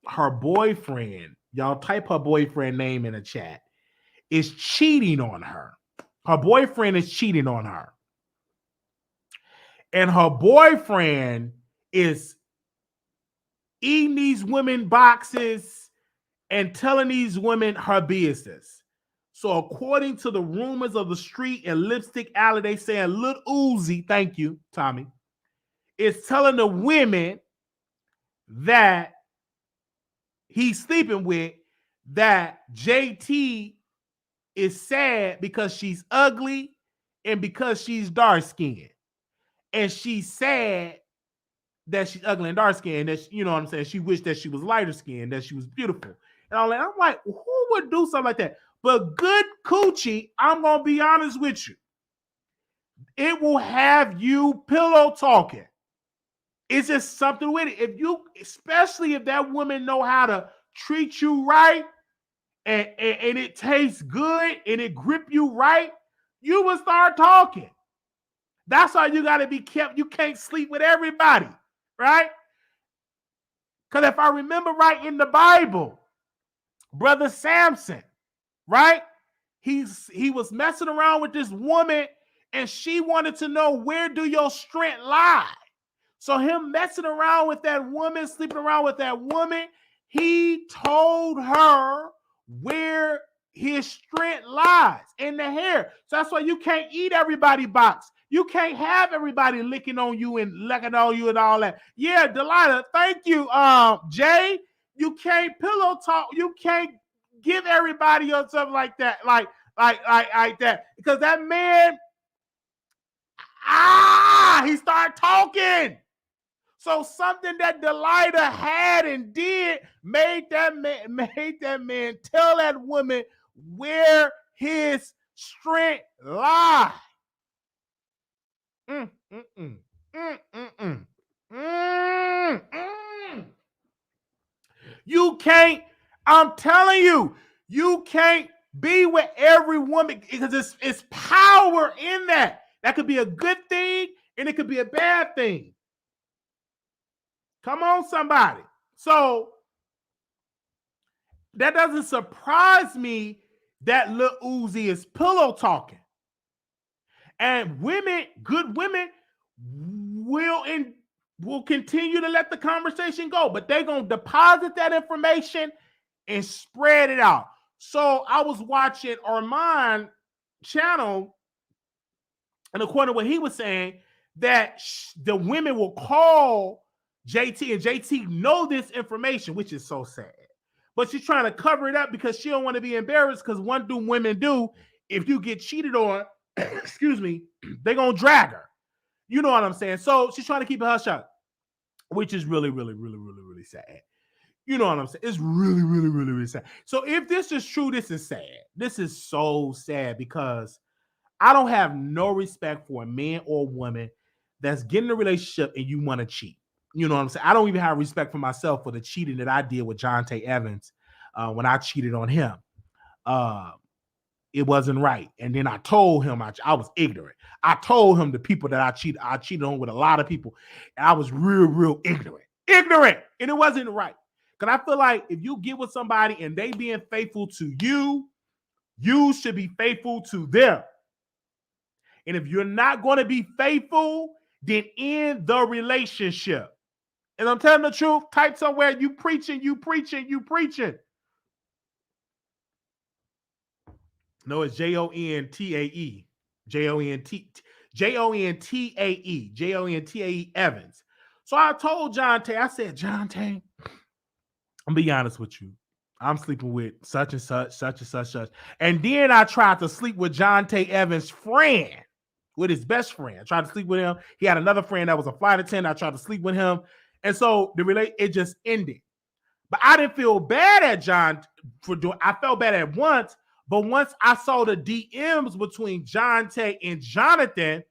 her boyfriend, y'all type her boyfriend name in the chat, is cheating on her. Her boyfriend is cheating on her. And her boyfriend is eating these women boxes and telling these women her business. So according to the rumors of the street and Lipstick Alley, they saying Lil Uzi, thank you, Tommy, is telling the women that he's sleeping with that JT is sad because she's ugly and because she's dark skinned. And she's sad that she's ugly and dark skinned. That you know what I'm saying? She wished that she was lighter skinned, that she was beautiful. And all that. I'm like, who would do something like that? But good coochie, I'm gonna be honest with you. It will have you pillow talking. It's just something with it. If you, especially if that woman know how to treat you right and it tastes good and it grip you right, you will start talking. That's why you got to be kept. You can't sleep with everybody, right? Because if I remember right in the Bible, Brother Samson, right? He was messing around with this woman and she wanted to know, where do your strength lie? So him messing around with that woman, sleeping around with that woman, he told her where his strength lies, in the hair. So that's why you can't eat everybody box. You can't have everybody licking on you and licking on you and all that. Yeah, Delilah, thank you. Jay, you can't pillow talk. You can't give everybody or something like that. Like that. Because that man, he started talking. So something that Delilah had and did made that man tell that woman where his strength lies. You can't, I'm telling you, you can't be with every woman because it's power in that. That could be a good thing and it could be a bad thing. Come on, somebody. So that doesn't surprise me that Lil Uzi is pillow talking. And women, good women, will continue to let the conversation go, but they're going to deposit that information and spread it out. So I was watching Armon channel, and according to what he was saying, that the women will call JT, and JT know this information, which is so sad. But she's trying to cover it up because she don't want to be embarrassed, because one thing women do, if you get cheated on, excuse me, they're going to drag her. You know what I'm saying? So she's trying to keep it hush up, which is really, really, really, really, really sad. You know what I'm saying? It's really, really, really, really sad. So if this is true, this is sad. This is so sad because I don't have no respect for a man or woman that's getting a relationship and you want to cheat. You know what I'm saying? I don't even have respect for myself for the cheating that I did with Jonte Evans when I cheated on him. It wasn't right. And then I told him I was ignorant. I told him the people that I cheated on with a lot of people. And I was real, real ignorant. And it wasn't right. Because I feel like if you get with somebody and they being faithful to you, You should be faithful to them. And if you're not going to be faithful, then end the relationship. And I'm telling the truth, type somewhere, you preaching. No, it's Jontae. Jontae Evans. So I told Jontae, I said, Jontae, I'm be honest with you. I'm sleeping with such and such, such and such, such. And then I tried to sleep with Jontae Evans' friend, with his best friend. I tried to sleep with him. He had another friend that was a flight attendant. I tried to sleep with him. And so it just ended. But I didn't feel bad at John for doing. I felt bad at once, but once I saw the DMs between Jontae and Jonathan,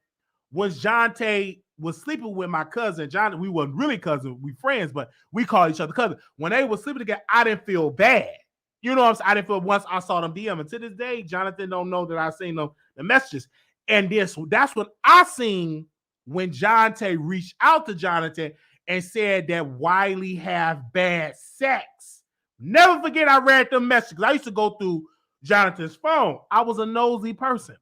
when Jontae was sleeping with my cousin, Jonathan, we weren't really cousins, we friends, but we call each other cousins. When they were sleeping together, I didn't feel bad. You know what I'm saying? I didn't feel once I saw them DM. And to this day, Jonathan don't know that I seen the messages. And that's what I seen when Jontae reached out to Jonathan and said that Wiley have bad sex. Never forget I read the messages. I used to go through Jonathan's phone. I was a nosy person.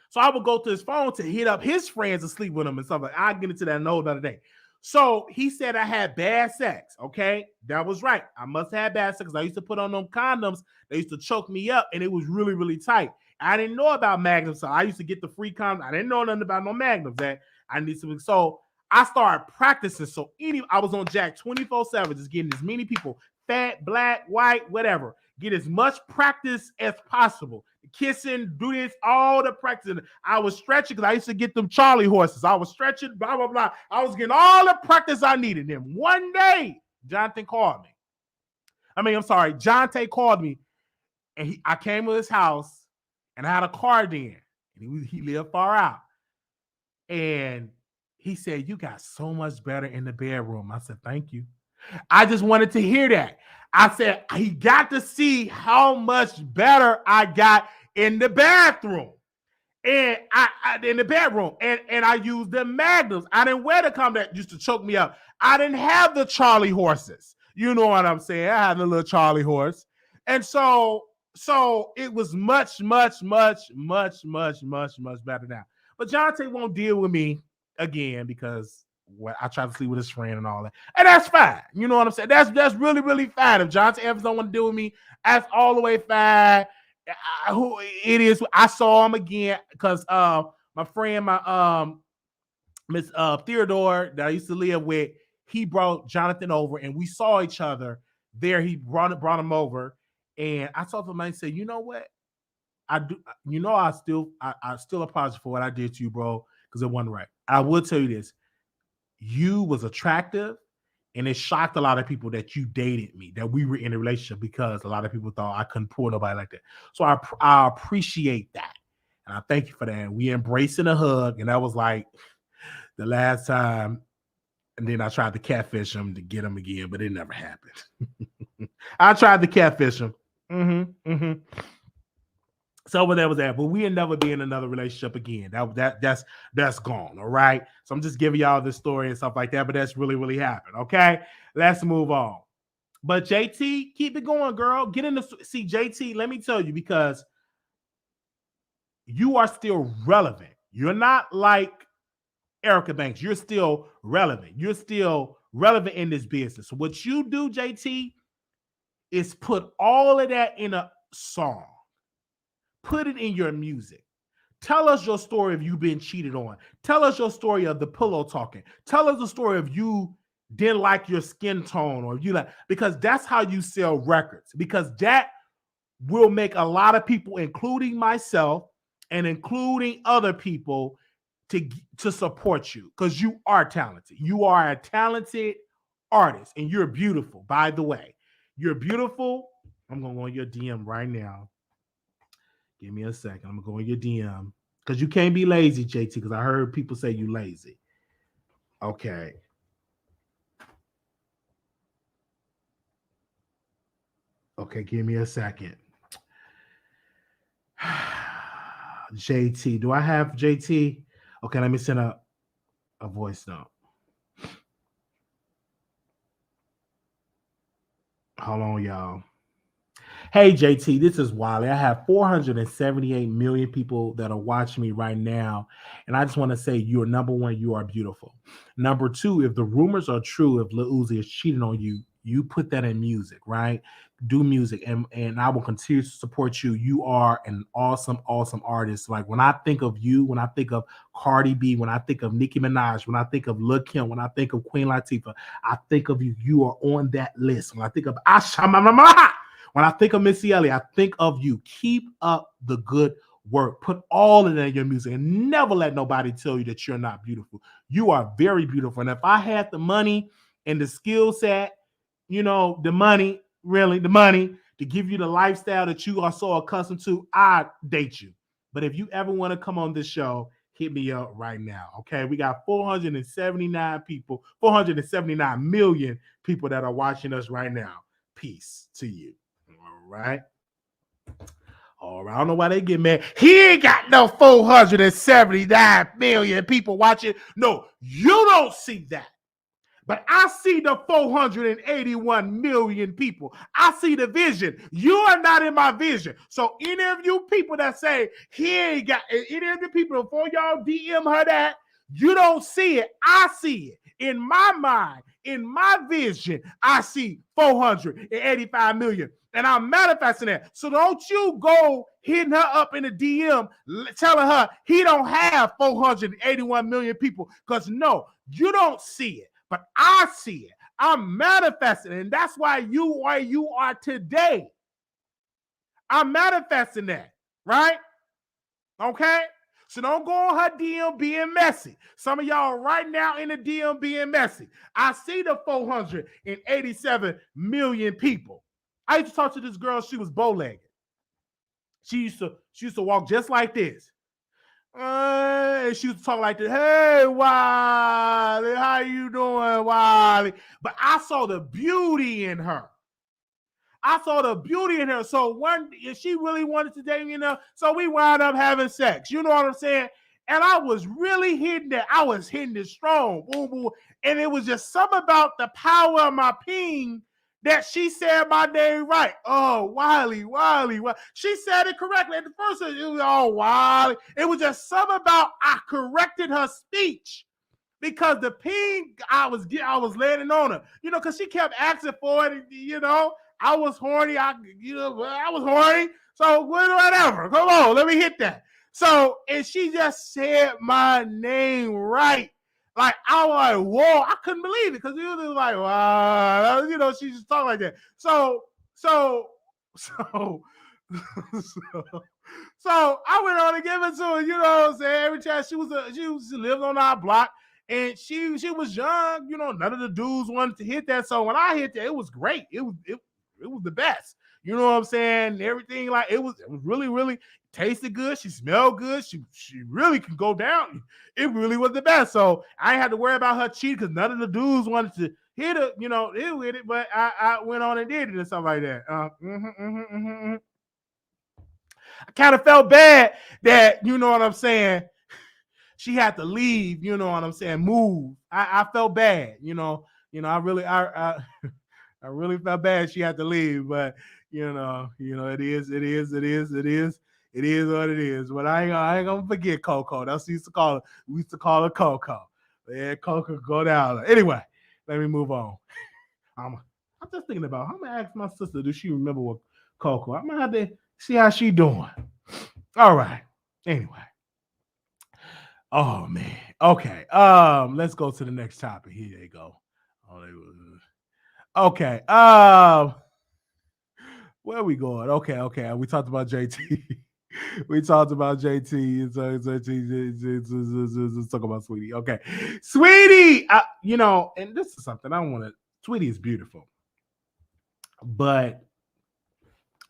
So I would go to his phone to hit up his friends and sleep with him and stuff. Like, I'll get into that another day. So he said I had bad sex. Okay, that was right. I must have bad sex. I used to put on them condoms. They used to choke me up, and it was really, really tight. I didn't know about magnums, so I used to get the free condoms. I didn't know nothing about no magnums. That I need to. So I started practicing. So I was on Jack 24/7, just getting as many people, fat, black, white, whatever, get as much practice as possible. Kissing, do this, all the practicing. I was stretching because I used to get them Charlie horses. I was stretching, blah, blah, blah. I was getting all the practice I needed. Then one day, Jonathan called me. Jontae called me, and I came to his house, and I had a car then. And he lived far out. And he said, you got so much better in the bedroom. I said, thank you. I just wanted to hear that. I said, he got to see how much better I got in the bathroom. And I in the bedroom. And I used the magnums. I didn't wear the condom that used to choke me up. I didn't have the Charlie horses. You know what I'm saying? I had the little Charlie horse. And so it was much better now. But Jontae won't deal with me again because I tried to sleep with his friend and all that. And that's fine. You know what I'm saying? That's really, really fine. If Jontae Evans don't want to deal with me, that's all the way fine. Who it is? I saw him again because my friend, Miss Theodore that I used to live with, he brought Jonathan over and we saw each other there. He brought him over, and I talked to him and I said, you know what? I do. You know, I still apologize for what I did to you, bro, because it wasn't right. I will tell you this: you was attractive. And it shocked a lot of people that you dated me, that we were in a relationship, because a lot of people thought I couldn't pull nobody like that. So I appreciate that. And I thank you for that. And we embraced in a hug. And that was like the last time. And then I tried to catfish him to get him again, but it never happened. I tried to catfish him. So what that was that, but we'll never be in another relationship again. That's gone. All right. So I'm just giving y'all this story and stuff like that, but that's really, really happened. Okay. Let's move on. But JT, keep it going, girl. Get in the see, JT. Let me tell you, because you are still relevant. You're not like Erica Banks. You're still relevant. You're still relevant in this business. So what you do, JT, is put all of that in a song. Put it in your music. Tell us your story of you being cheated on. Tell us your story of the pillow talking. Tell us the story of you didn't like your skin tone, or you like, because that's how you sell records. Because that will make a lot of people, including myself and including other people, to support you, because you are talented. You are a talented artist, and you're beautiful, by the way. You're beautiful. I'm going to go on your DM right now. Give me a second. I'm going to go in your DM, because you can't be lazy, JT, because I heard people say you lazy. Okay. Okay, give me a second. JT. Do I have JT? Okay, let me send a voice note. Hold on, y'all. Hey JT, this is Wiley. I have 478 million people that are watching me right now. And I just want to say you're number one, you are beautiful. Number two, if the rumors are true, if Lil Uzi is cheating on you, you put that in music, right? Do music and I will continue to support you. You are an awesome, awesome artist. Like when I think of you, when I think of Cardi B, when I think of Nicki Minaj, when I think of Lil Kim, when I think of Queen Latifah, I think of you. You are on that list. When I think of Asha, when I think of Missy Elliott, I think of you. Keep up the good work. Put all of that in your music and never let nobody tell you that you're not beautiful. You are very beautiful. And if I had the money and the skill set, the money, really, the money to give you the lifestyle that you are so accustomed to, I'd date you. But if you ever want to come on this show, hit me up right now. Okay. We got 479 people, 479 million people that are watching us right now. Peace to you. All right. All right. I don't know why they get mad. He ain't got no 479 million people watching. No, you don't see that. But I see the 481 million people. I see the vision. You are not in my vision. So any of you people that say he ain't got, any of the people before y'all DM her that, you don't see it. I see it. In my mind, in my vision, I see 485 million. And I'm manifesting that. So don't you go hitting her up in the DM, telling her he don't have 481 million people. Because no, you don't see it. But I see it. I'm manifesting, and that's why you are today. I'm manifesting that, right? Okay? So don't go on her DM being messy. Some of y'all right now in the DM being messy. I see the 487 million people. I used to talk to this girl, she was bow-legged. She used to walk just like this. And she was talking like this. Hey, Wiley, how you doing, Wiley? But I saw the beauty in her. I saw the beauty in her. So she really wanted to date me, so we wound up having sex. You know what I'm saying? And I was really hitting that. I was hitting it strong. Boom, boom. And it was just something about the power of my ping that she said my name right. Oh, Wiley. She said it correctly. At the first, it was Wiley. It was just something about I corrected her speech because the ping I was landing on her. Because she kept asking for it. I was horny. I was horny. So whatever. Come on, let me hit that. So and she just said my name right. Like I was like, whoa, I couldn't believe it because it was like, wow, she just talked like that. So so I went on to give it to her, you know what I'm saying? Every time she lived on our block and she was young, none of the dudes wanted to hit that. So when I hit that, it was great. It was the best. You know what I'm saying? Everything like it was really, really tasted good. She smelled good. She really could go down. It really was the best. So I didn't have to worry about her cheating because none of the dudes wanted to hit her, it with it. But I went on and did it and stuff like that. I kind of felt bad that, you know what I'm saying, she had to leave, you know what I'm saying, move. I felt bad, I really I really felt bad she had to leave, but it is what it is. But I ain't gonna forget Coco. That's what we used to call her Coco. Yeah, Coco go down. Anyway, let me move on. I'm just thinking about I'm gonna ask my sister, does she remember what Coco? I'm gonna have to see how she doing. All right. Anyway. Oh man. Okay. Let's go to the next topic. Here they go. Okay. Where are we going? Okay. We talked about JT. We talked about JT. Let's talk about Sweetie. Okay. Sweetie, and this is something I want to. Sweetie is beautiful. But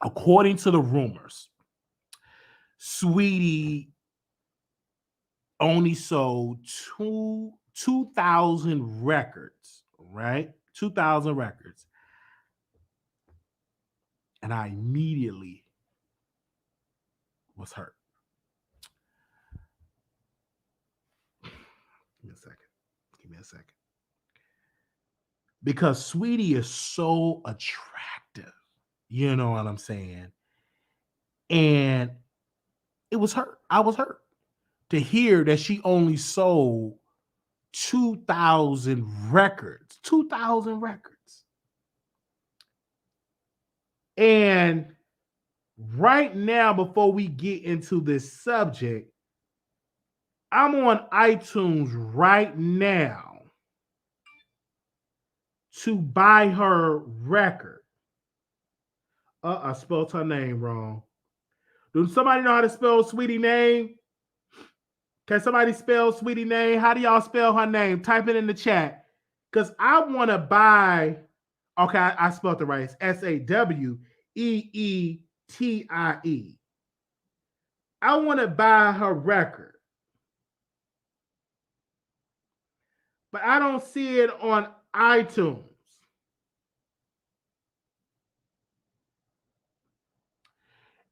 according to the rumors, Sweetie only sold 2,000 records, right? 2,000 records. And I immediately was hurt. Give me a second. Because Sweetie is so attractive. You know what I'm saying? And it was hurt. I was hurt to hear that she only sold 2,000 records. 2,000 records. And right now, before we get into this subject, I'm on iTunes right now to buy her record. I spelled her name wrong. Does somebody know how to spell Sweetie name? Can somebody spell Sweetie name? How do y'all spell her name? Type it in the chat. Because I want to buy. Okay, I spelled it right. It's Saweetie. I want to buy her record. But I don't see it on iTunes.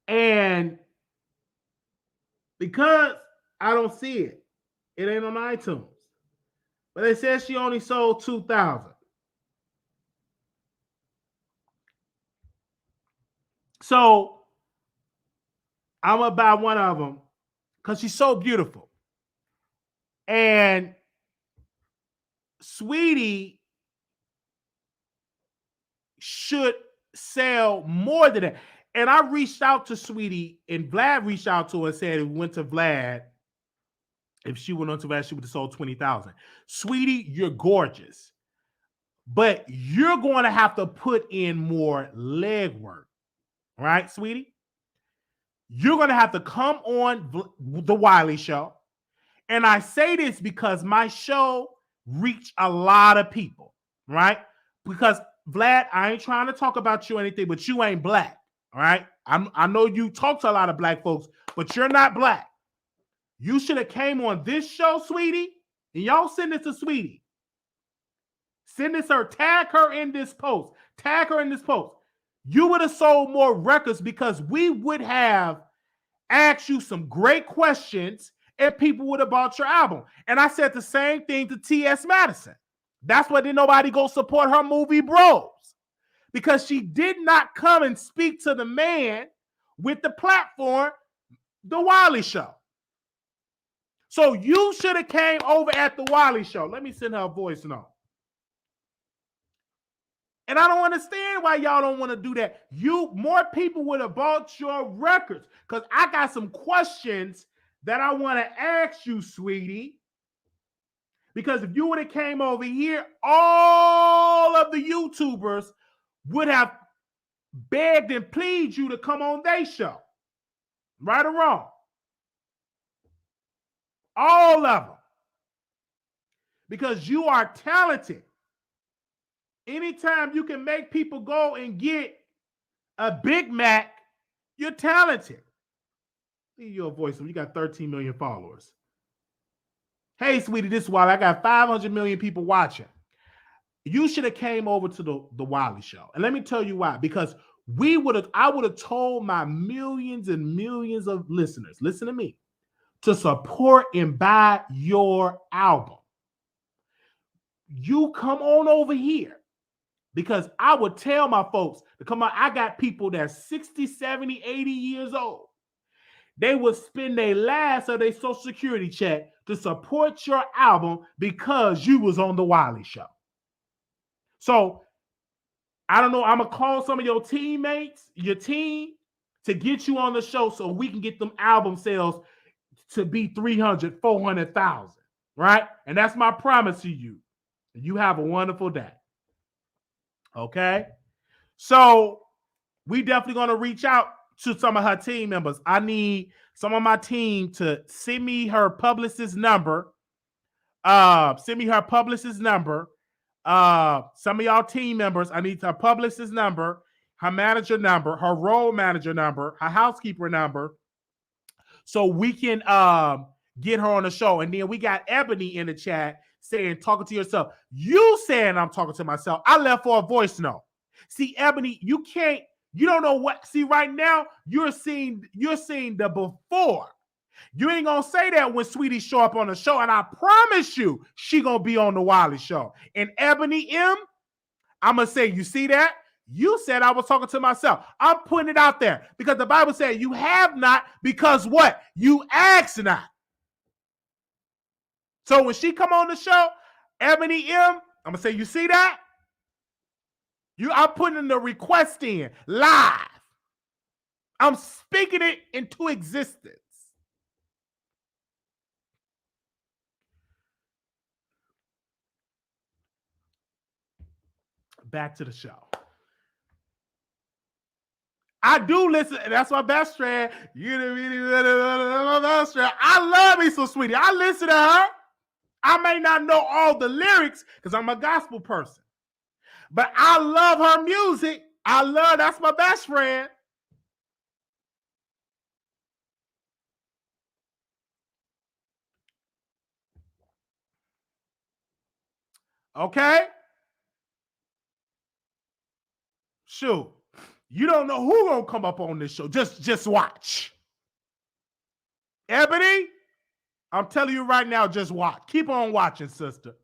And because I don't see it, it ain't on iTunes. But it says she only sold 2,000. So I'm going to buy one of them because she's so beautiful. And Sweetie should sell more than that. And I reached out to Sweetie, and Vlad reached out to her and said, if we went to Vlad, if she went on to Vlad, she would have sold 20,000. Sweetie, you're gorgeous. But you're going to have to put in more legwork. Right, Sweetie? You're going to have to come on the Wiley Show. And I say this because my show reached a lot of people, right? Because, Vlad, I ain't trying to talk about you or anything, but you ain't black, all right? I know you talk to a lot of black folks, but you're not black. You should have came on this show, Sweetie, and y'all send it to Sweetie. Send this her, tag her in this post. Tag her in this post. You would have sold more records because we would have asked you some great questions and people would have bought your album. And I said the same thing to T.S. Madison. That's why didn't nobody go support her movie Bros. Because she did not come and speak to the man with the platform, The Wiley Show. So you should have came over at The Wiley Show. Let me send her a voice note. And I don't understand why y'all don't want to do that. More people would have bought your records. Because I got some questions that I want to ask you, Sweetie. Because if you would have came over here, all of the YouTubers would have begged and pleaded you to come on their show. Right or wrong? All of them. Because you are talented. Anytime you can make people go and get a Big Mac, you're talented. Leave your voice. You got 13 million followers. Hey, Sweetie, this is Wiley. I got 500 million people watching. You should have came over to the Wiley Show. And let me tell you why. Because I would have told my millions and millions of listeners, listen to me, to support and buy your album. You come on over here. Because I would tell my folks to come on. I got people that's 60, 70, 80 years old. They would spend their last of their Social Security check to support your album because you was on the Wiley Show. So, I don't know. I'm going to call some of your teammates, your team, to get you on the show so we can get them album sales to be 300, 400,000. Right? And that's my promise to you. You have a wonderful day. Okay, so we definitely going to reach out to some of her team members. I need some of my team to send me her publicist number. Some of y'all team members, I need her publicist number, her manager number, her role manager number, her housekeeper number, so we can get her on the show. And then we got Ebony in the chat saying, talking to yourself. You saying I'm talking to myself. I left for a voice note. See, Ebony, you don't know what. See, right now, you're seeing the before. You ain't gonna say that when Sweetie show up on the show, and I promise you, she gonna be on the Wiley Show. And Ebony M, I'm gonna say, you see that? You said I was talking to myself. I'm putting it out there because the Bible said you have not because what? You ask not. So when she come on the show, Ebony M, I'm going to say, you see that? I'm putting the request in live. I'm speaking it into existence. Back to the show. I do listen. That's my best friend. My best friend. I love me some Sweetie. I listen to her. I may not know all the lyrics because I'm a gospel person, but I love her music. That's my best friend. Okay? Shoot. You don't know who gonna come up on this show. Just watch. Ebony, I'm telling you right now, just watch. Keep on watching, sister.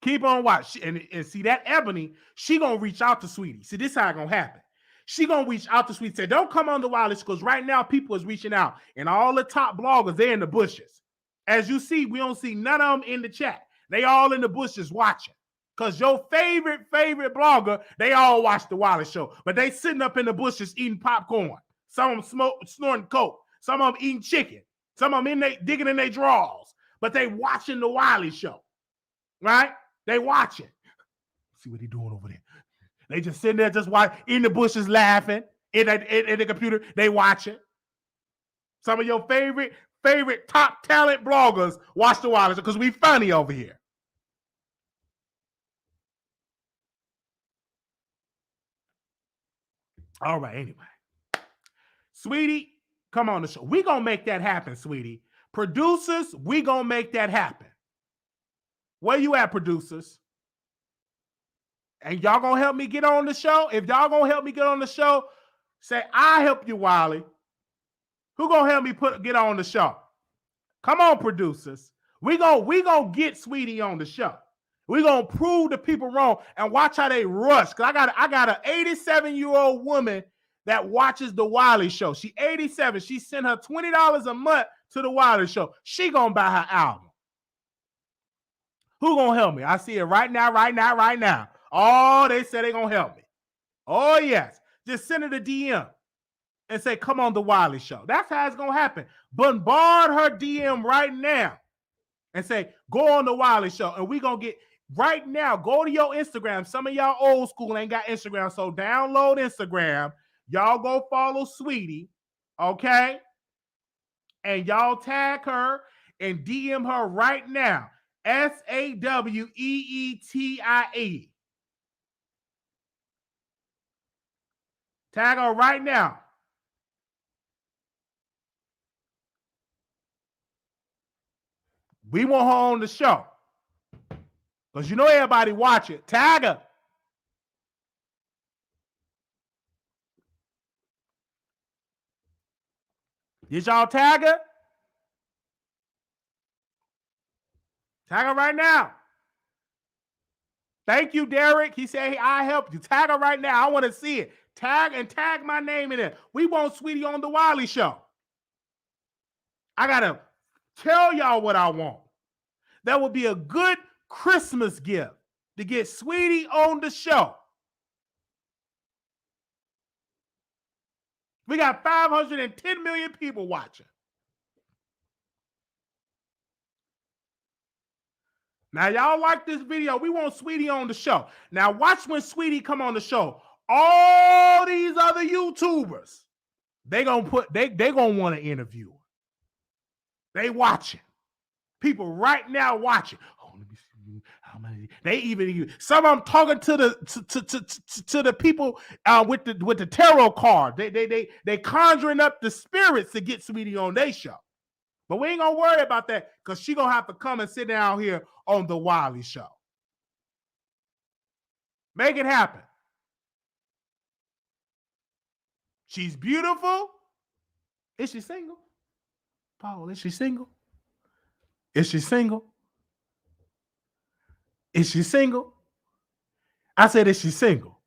Keep on watching. And see that Ebony, she gonna reach out to Sweetie. See, this is how it's gonna happen. She gonna reach out to Sweetie. Say, don't come on the wireless because right now people is reaching out. And all the top bloggers, they're in the bushes. As you see, we don't see none of them in the chat. They all in the bushes watching. Because your favorite blogger, they all watch the Wireless Show. But they sitting up in the bushes eating popcorn. Some of them snorting coke. Some of them eating chicken. Some of them digging in their drawers. But they watching the Wireless Show. Right? They watching. See what they doing over there. They just sitting there just watching, in the bushes laughing. In the computer, they watching. Some of your favorite top talent bloggers watch the Wireless Show because we funny over here. All right, anyway. Sweetie, come on the show. We gonna make that happen, Sweetie. Producers, we gonna make that happen. Where you at, producers? And y'all gonna help me get on the show? If y'all gonna help me get on the show, say, I help you, Wiley. Who gonna help me get on the show? Come on, producers. We gonna get Sweetie on the show. We gonna prove the people wrong and watch how they rush. Cause I got an 87-year-old woman that watches the Wiley Show. She 87. She sent her $20 a month to the Wiley Show. She gonna buy her album. Who gonna help me? I see it right now. Oh, they said they gonna help me. Oh, yes. Just send her the DM and say, come on the Wiley Show. That's how it's gonna happen. Bombard her DM right now and say, go on the Wiley Show. And we gonna get right now, go to your Instagram. Some of y'all old school ain't got Instagram, so download Instagram. Y'all go follow Sweetie, okay? And y'all tag her and DM her right now. SAWEETIE. Tag her right now. We want her on the show. Because you know everybody watch it. Tag her. Did y'all tag her? Tag her right now. Thank you, Derek. He said, hey, I help you. Tag her right now. I want to see it. Tag my name in it. We want Sweetie on the Wiley Show. I got to tell y'all what I want. That would be a good Christmas gift to get Sweetie on the show. We got 510 million people watching. Now, y'all like this video. We want Sweetie on the show. Now, watch when Sweetie come on the show. All these other YouTubers, they gonna want to interview her. They watching. People right now watching. Oh, let me see how many. They even some of them talking to the people with the tarot card. They conjuring up the spirits to get Sweetie on their show. But we ain't gonna worry about that because she gonna have to come and sit down here on the Wiley Show. Make it happen. She's beautiful. Is she single? Paul, is she single? Is she single? Is she single? I said, is she single?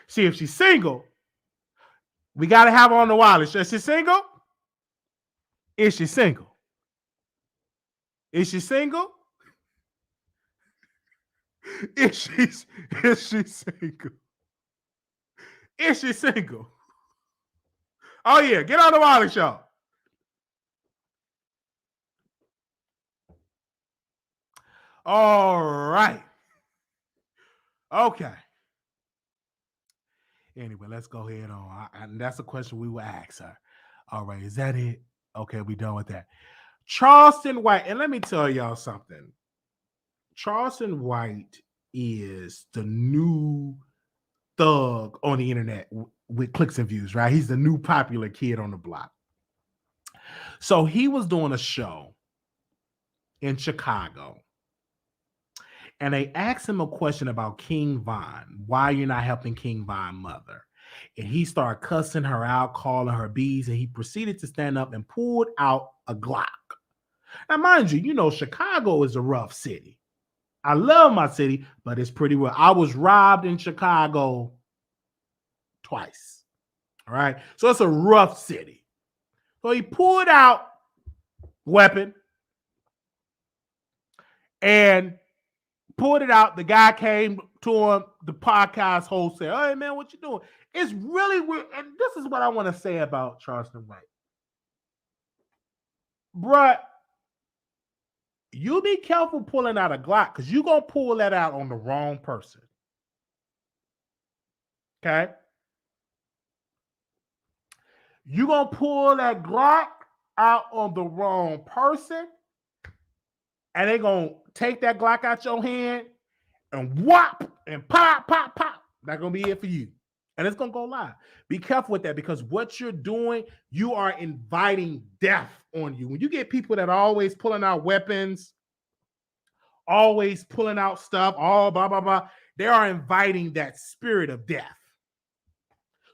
See, if she's single, we got to have her on the wireless. Is she single? Is she single? Is she single? Is she single? Is she single? Oh, yeah. Get on the wireless show. All right. Okay. Anyway, let's go ahead on. And that's a question we will ask her. All right. Is that it? Okay. We done with that. Charleston White. And let me tell y'all something. Charleston White is the new thug on the internet with clicks and views, right? He's the new popular kid on the block. So he was doing a show in Chicago. And they asked him a question about King Von, why you're not helping King Von's mother. And he started cussing her out, calling her bees, and he proceeded to stand up and pulled out a Glock. Now, mind you, Chicago is a rough city. I love my city, but it's pretty rough. I was robbed in Chicago twice. All right. So it's a rough city. So he pulled out weapon and pulled it out. The guy came to him, the podcast host said, "Hey, man, what you doing?" It's really weird. And this is what I want to say about Charleston White. Bruh, you be careful pulling out a Glock because you're going to pull that out on the wrong person. Okay? You're going to pull that Glock out on the wrong person, and they're going to take that Glock out your hand and whop and pop, pop, pop. That's going to be it for you. And it's going to go live. Be careful with that because what you're doing, you are inviting death on you. When you get people that are always pulling out weapons, always pulling out stuff, all blah, blah, blah, they are inviting that spirit of death.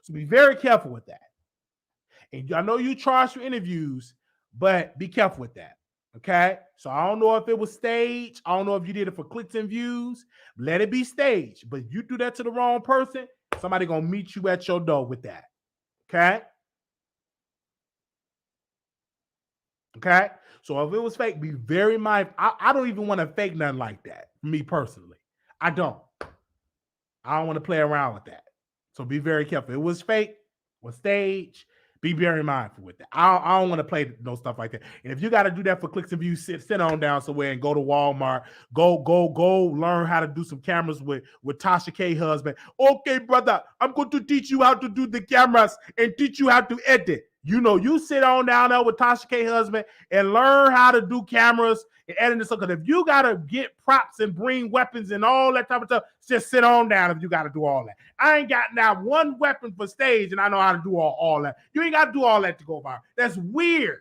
So be very careful with that. And I know you charge for interviews, but be careful with that. Okay? So I don't know if it was staged. I don't know if you did it for clicks and views. Let it be staged. But you do that to the wrong person, somebody going to meet you at your door with that. Okay? Okay? So if it was fake, be very mindful. I don't even want to fake nothing like that, me personally. I don't want to play around with that. So be very careful. It was fake, was staged. Be very mindful with that. I don't want to play no stuff like that. And if you got to do that for clicks and views, sit on down somewhere and go to Walmart. Go learn how to do some cameras with Tasha K husband. Okay, brother, I'm going to teach you how to do the cameras and teach you how to edit. You sit on down there with Tasha K husband and learn how to do cameras and edit this stuff. Because if you got to get props and bring weapons and all that type of stuff, just sit on down if you got to do all that. I ain't got now one weapon for stage and I know how to do all that. You ain't got to do all that to go viral. That's weird.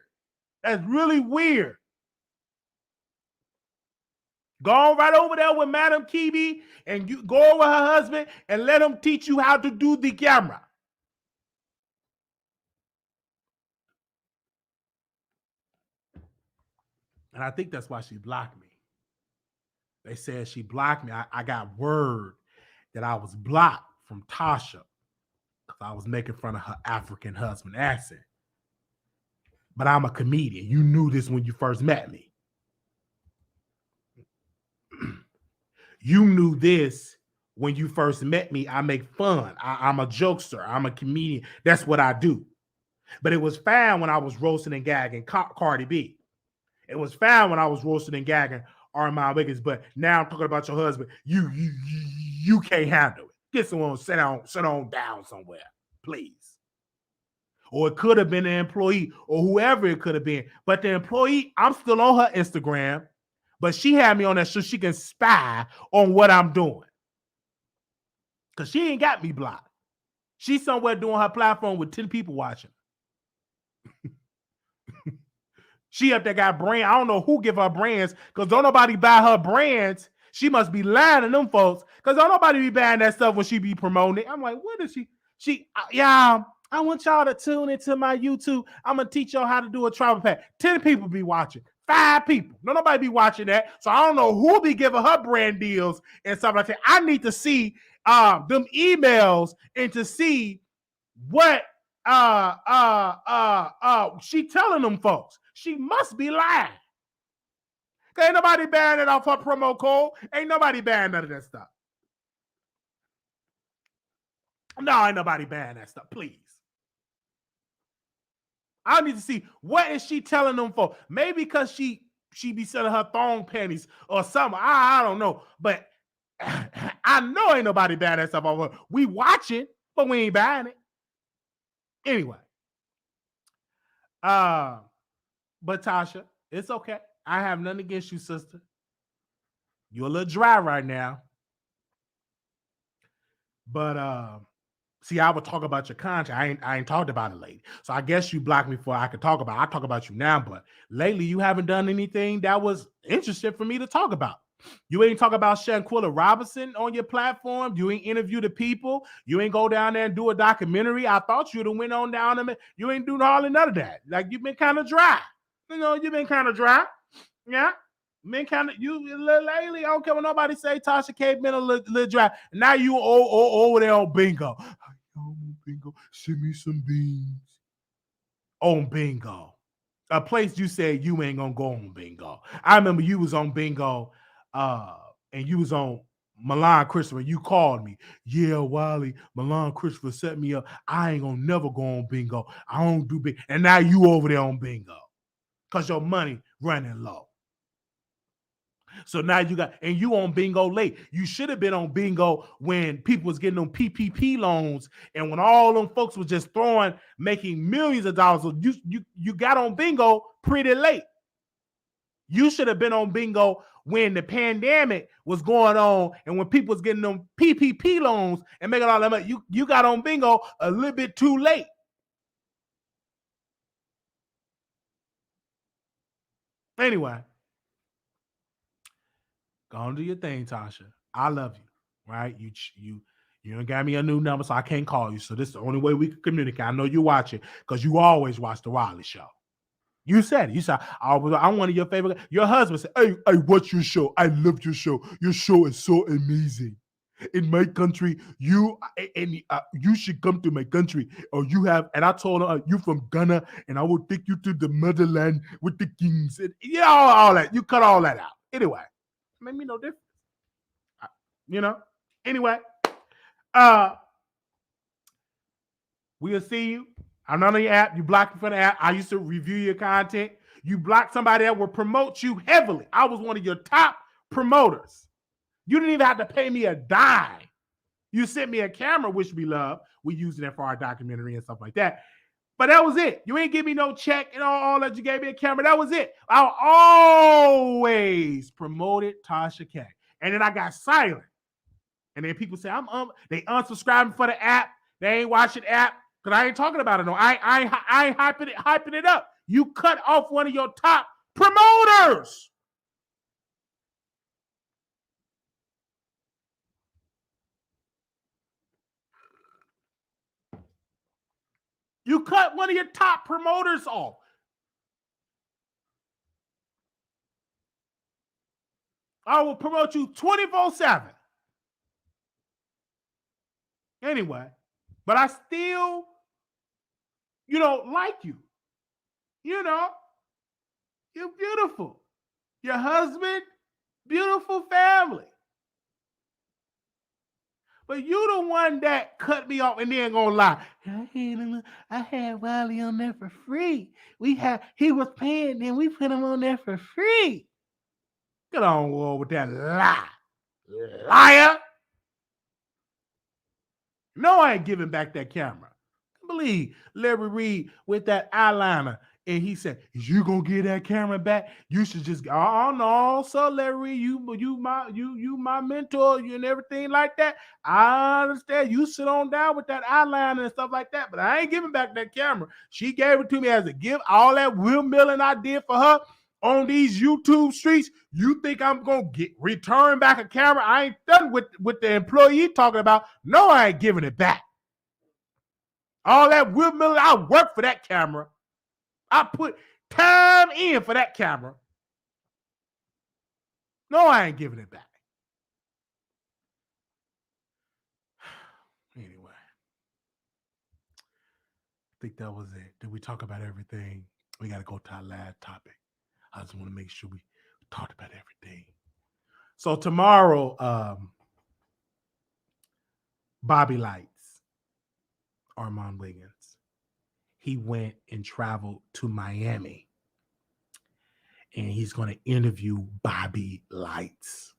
That's really weird. Go right over there with Madam Kibi and you go over her husband and let him teach you how to do the camera. And I think that's why she blocked me. They said she blocked me. I got word that I was blocked from Tasha because I was making fun of her African husband accent. But I'm a comedian. You knew this when you first met me. You knew this when you first met me. I make fun. I'm a jokester. I'm a comedian. That's what I do. But it was fine when I was roasting and gagging Cardi B. It was fine when I was roasting and gagging Armon Wiggins, but now I'm talking about your husband. You can't handle it. Get someone sit on down somewhere, please. Or it could have been an employee or whoever it could have been. But the employee, I'm still on her Instagram, but she had me on there so she can spy on what I'm doing. Because she ain't got me blocked. She's somewhere doing her platform with 10 people watching. She up there got brand. I don't know who give her brands because don't nobody buy her brands. She must be lying to them folks because don't nobody be buying that stuff when she be promoting it. I'm like, what is she? Yeah, I want y'all to tune into my YouTube. I'm going to teach y'all how to do a travel pack. 10 people be watching. 5 people. No, nobody be watching that. So I don't know who be giving her brand deals and stuff like that. I need to see them emails and to see what she telling them folks. She must be lying. Ain't nobody banning it off her promo code. Ain't nobody banning none of that stuff. No, ain't nobody banning that stuff. Please. I need to see what is she telling them for. Maybe because she be selling her thong panties or something. I don't know. But I know ain't nobody buying that stuff over. We watching, but we ain't buying it. Anyway. But Tasha, it's okay. I have nothing against you, sister. You're a little dry right now. But see, I would talk about your contract. I ain't talked about it lately. So I guess you blocked me before I could talk about it. I talk about you now, but lately you haven't done anything that was interesting for me to talk about. You ain't talk about Shanquella Robinson on your platform. You ain't interview the people. You ain't go down there and do a documentary. I thought you'd have went on down there. You ain't doing all none of that. Like, you've been kind of dry. You've been kind of dry. Yeah. Men kind of you lately. I don't care what nobody say. Tasha K been a little dry. Now you over there on bingo. Bingo, send me some beans. On bingo, a place you said you ain't gonna go on bingo. I remember you was on bingo, and you was on Milan Christopher. You called me. Yeah, Wiley, Milan Christopher set me up. I ain't gonna never go on bingo. I don't do bingo. And now you over there on bingo because your money running low. So now you got, and you on bingo late. You should have been on bingo when people was getting them PPP loans, and when all them folks was just making millions of dollars. So you got on bingo pretty late. You should have been on bingo when the pandemic was going on, and when people was getting them PPP loans and making all that money. You got on bingo a little bit too late. Anyway. Go on, do your thing, Tasha. I love you, right? You done got me a new number, so I can't call you. So this is the only way we can communicate. I know you watch it because you always watch the Wiley Show. You said it. You said I'm one of your favorite. Your husband said, "Hey, watch your show. I love your show. Your show is so amazing. In my country, you should come to my country, or you have." And I told her, "You from Ghana, and I will take you to the motherland with the kings." And, all that. You cut all that out. Anyway. Made me no difference. Anyway, we'll see you. I'm not on your app. You blocked me from the app. I used to review your content. You blocked somebody that would promote you heavily. I was one of your top promoters. You didn't even have to pay me a dime. You sent me a camera, which we love. We used it for our documentary and stuff like that. But that was it. You ain't give me no check and all that. You gave me a camera. That was it. I always promoted Tasha K. And then I got silent. And then people say, they unsubscribing for the app. They ain't watching the app because I ain't talking about it. No, I ain't hyping it up. You cut off one of your top promoters. You cut one of your top promoters off. I will promote you 24/7. Anyway, but I still, like you. You're beautiful. Your husband, beautiful family. But you the one that cut me off and then gonna lie. I had Wiley on there for free. He was paying, then we put him on there for free. Get on with that lie. Liar. No, I ain't giving back that camera. I believe Larry Reed with that eyeliner. And he said, "Is you gonna get that camera back? You should just no, sir, Larry. You my mentor, you and everything like that. I understand. You sit on down with that eyeliner and stuff like that, but I ain't giving back that camera. She gave it to me as a gift. All that windmilling I did for her on these YouTube streets. You think I'm gonna return back a camera? I ain't done with the employee talking about. No, I ain't giving it back. All that windmilling, I worked for that camera. I put time in for that camera. No, I ain't giving it back. think that was it. Did we talk about everything? We got to go to our last topic. I just want to make sure we talked about everything. So tomorrow, Bobby Lights, Armon Wiggins, he went and traveled to Miami, and he's going to interview Bobby Lights.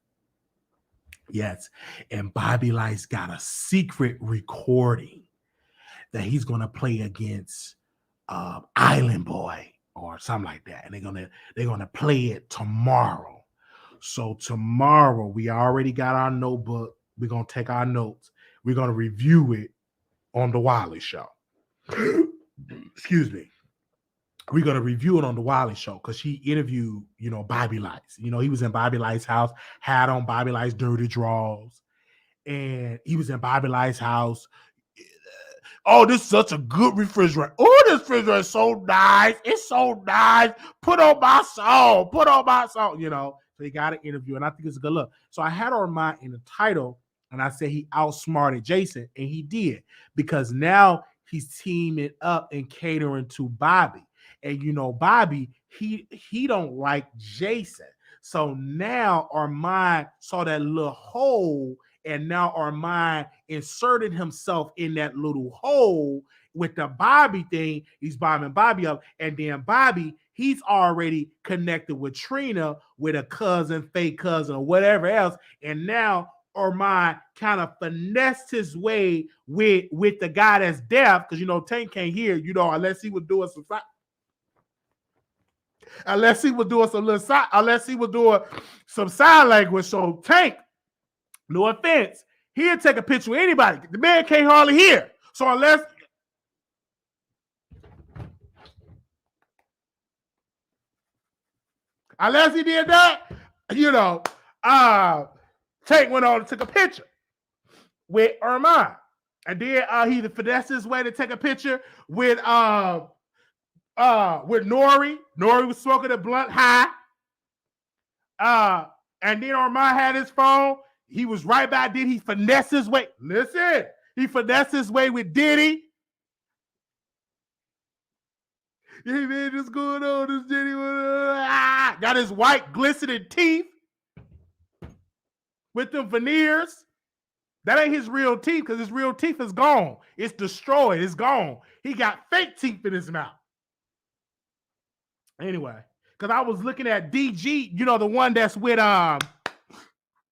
Yes, and Bobby Lights got a secret recording that he's going to play against Island Boy or something like that, and they're gonna play it tomorrow. So tomorrow we already got our notebook. We're gonna take our notes. We're gonna review it on the Wiley Show. Excuse me. We're gonna review it on the Wiley Show because she interviewed, Bobby Lights. He was in Bobby Lights' house, had on Bobby Lights' dirty drawers, and he was in Bobby Lights' house. Oh, this is such a good refrigerator. Oh, this refrigerator is so nice. It's so nice. Put on my song. So he got an interview, and I think it's a good look. So I had Armon in the title, and I said he outsmarted Jason, and he did, because now he's teaming up and catering to Bobby. And Bobby, he don't like Jason. So now Armon saw that little hole, and now Armon inserted himself in that little hole with the Bobby thing. He's bombing Bobby up, and then Bobby, he's already connected with Trina, with a cousin, fake cousin, or whatever else. And now Armon kind of finessed his way with the guy that's deaf, because Tank can't hear, unless he was doing some sign language. So Tank, no offense, he'll take a picture with anybody. The man can't hardly hear. So unless he did that, Tank went on and took a picture with Armon. And then he finessed his way to take a picture with Nori. Nori was smoking a blunt high. And then Armon had his phone. He was right by Diddy. He finessed his way. Listen, he finessed his way with Diddy. Hey man, what's going on? This Diddy got his white glistening teeth with them veneers. That ain't his real teeth, because his real teeth is gone. It's destroyed. It's gone. He got fake teeth in his mouth. Anyway, because I was looking at DG, the one that's with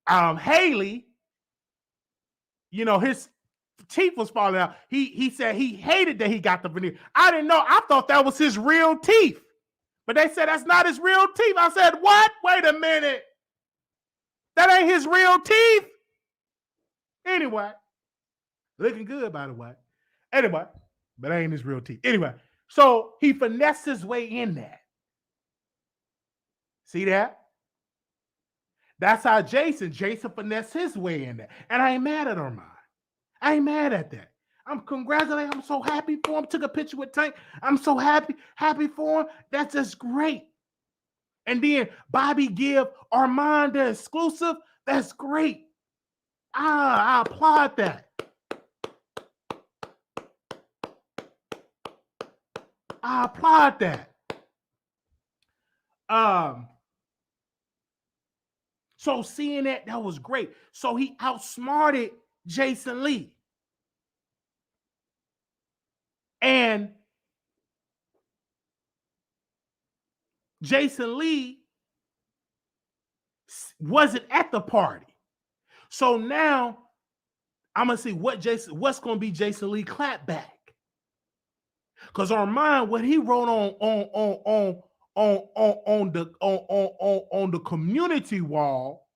Haley. His teeth was falling out. He said he hated that he got the veneer. I didn't know. I thought that was his real teeth. But they said that's not his real teeth. I said, what? Wait a minute. That ain't his real teeth. Anyway, looking good, by the way. Anyway, but that ain't his real teeth. Anyway, so he finessed his way in there. See that? That's how Jason finessed his way in there. And I ain't mad at Armon. I ain't mad at that. I'm congratulating. I'm so happy for him. Took a picture with Tank. I'm so happy for him. That's just great. And then Bobby give Armon the exclusive. That's great. I applaud that. I applaud that. So seeing that was great. So he outsmarted Jason Lee. And Jason Lee wasn't at the party. So now I'm gonna see what's gonna be Jason Lee clapback. Because Armon, what he wrote on the community wall,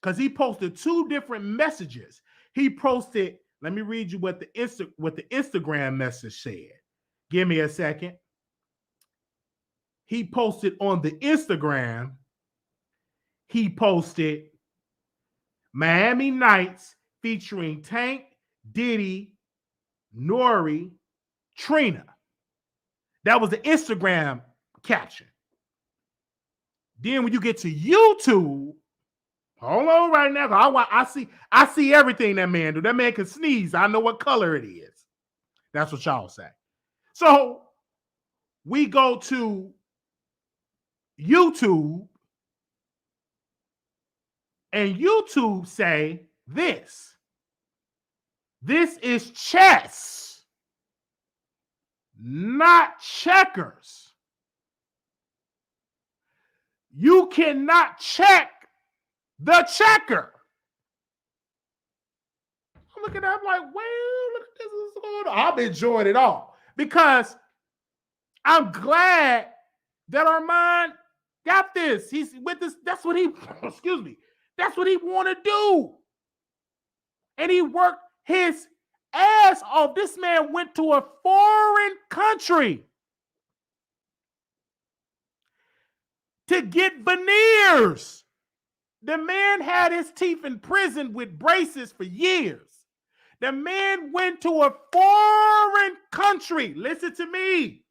because he posted two different messages. He posted, let me read you what the Instagram message said. Give me a second. He posted on the Instagram, he posted Miami Nights featuring Tank, Diddy, Nori, Trina. That was the Instagram caption. Then when you get to YouTube, hold on right now. I see everything that man do. That man can sneeze. I know what color it is. That's what y'all say. So we go to YouTube, and YouTube say this. This is chess, not checkers. You cannot check the checker. I'm looking at it, I'm like, well, look at this. What's going on? I'm enjoying it all because I'm glad that Armon got this. He's with this. That's what he, excuse me, that's what he want to do. And he worked his ass off. This man went to a foreign country to get veneers. The man had his teeth in prison with braces for years. The man went to a foreign country. Listen to me.